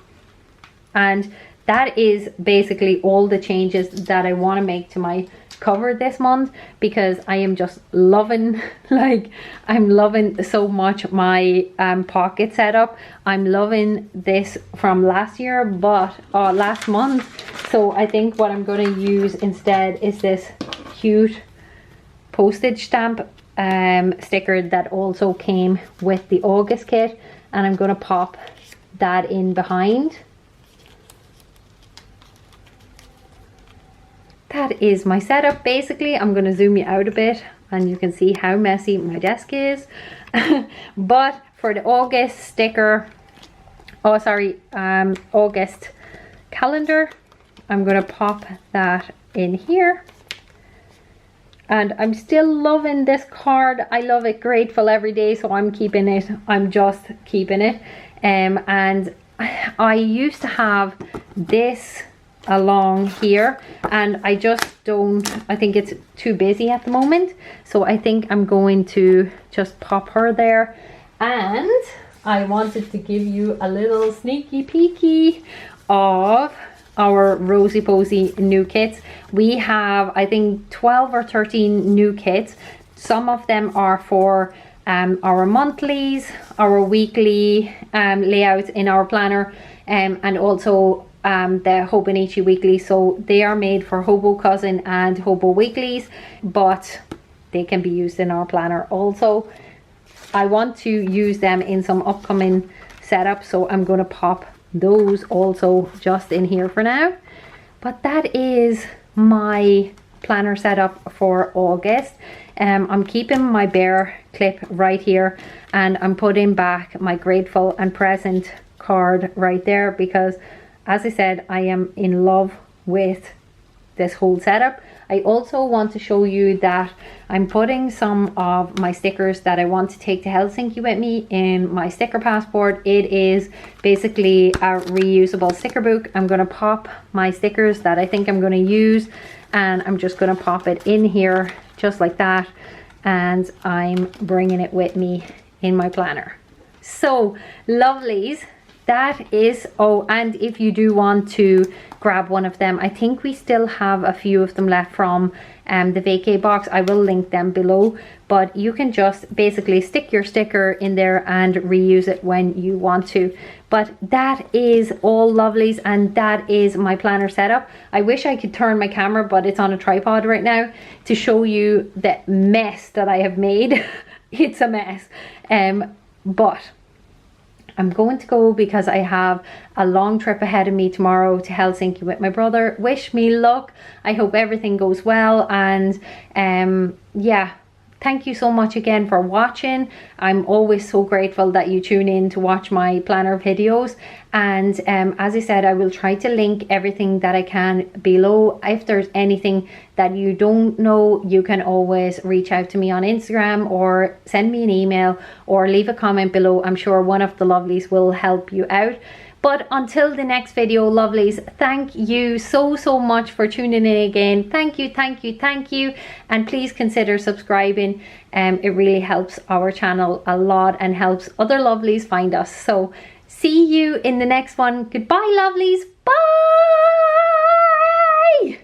and that is basically all the changes that I want to make to my cover this month, because I am just loving, like, I'm loving so much my pocket setup. I'm loving this from last year, but last month. So I think what I'm going to use instead is this cute postage stamp sticker that also came with the August kit, and I'm going to pop that in behind. That is my setup basically. I'm going to zoom you out a bit and you can see how messy my desk is. But for the August sticker, oh sorry, August calendar. I'm gonna pop that in here. And I'm still loving this card. I love it, grateful every day, so I'm keeping it. I'm just keeping it. And I used to have this along here, and I just don't, I think it's too busy at the moment, so I think I'm going to just pop her there. And I wanted to give you a little sneaky peeky of our Rosey Posey new kits. We have, I think, 12 or 13 new kits. Some of them are for our monthlies, our weekly layouts in our planner, and also the Hobonichi weekly. So they are made for Hobo Cousin and Hobo weeklies, but they can be used in our planner also. I want to use them in some upcoming setups, so I'm going to pop those also just in here for now. But that is my planner setup for August. I'm keeping my bear clip right here, and I'm putting back my grateful and present card right there, because as I said, I am in love with this whole setup. I also want to show you that I'm putting some of my stickers that I want to take to Helsinki with me in my sticker passport. It is basically a reusable sticker book. I'm going to pop my stickers that I think I'm going to use, and I'm just going to pop it in here just like that, and I'm bringing it with me in my planner. So lovelies, that is, oh, and if you do want to grab one of them, I think we still have a few of them left from the vacay box. I will link them below, but you can just basically stick your sticker in there and reuse it when you want to. But that is all, lovelies, and that is my planner setup. I wish I could turn my camera, but it's on a tripod right now, to show you the mess that I have made. It's a mess, but I'm going to go because I have a long trip ahead of me tomorrow to Helsinki with my brother. Wish me luck. I hope everything goes well, and yeah, thank you so much again for watching. I'm always so grateful that you tune in to watch my planner videos, and as I said, I will try to link everything that I can below. If there's anything that you don't know, you can always reach out to me on Instagram or send me an email or leave a comment below. I'm sure one of the lovelies will help you out. But until the next video, lovelies, thank you so much for tuning in again. Thank you, thank you, thank you. And please consider subscribing. It really helps our channel a lot and helps other lovelies find us. So see you in the next one. Goodbye, lovelies. Bye.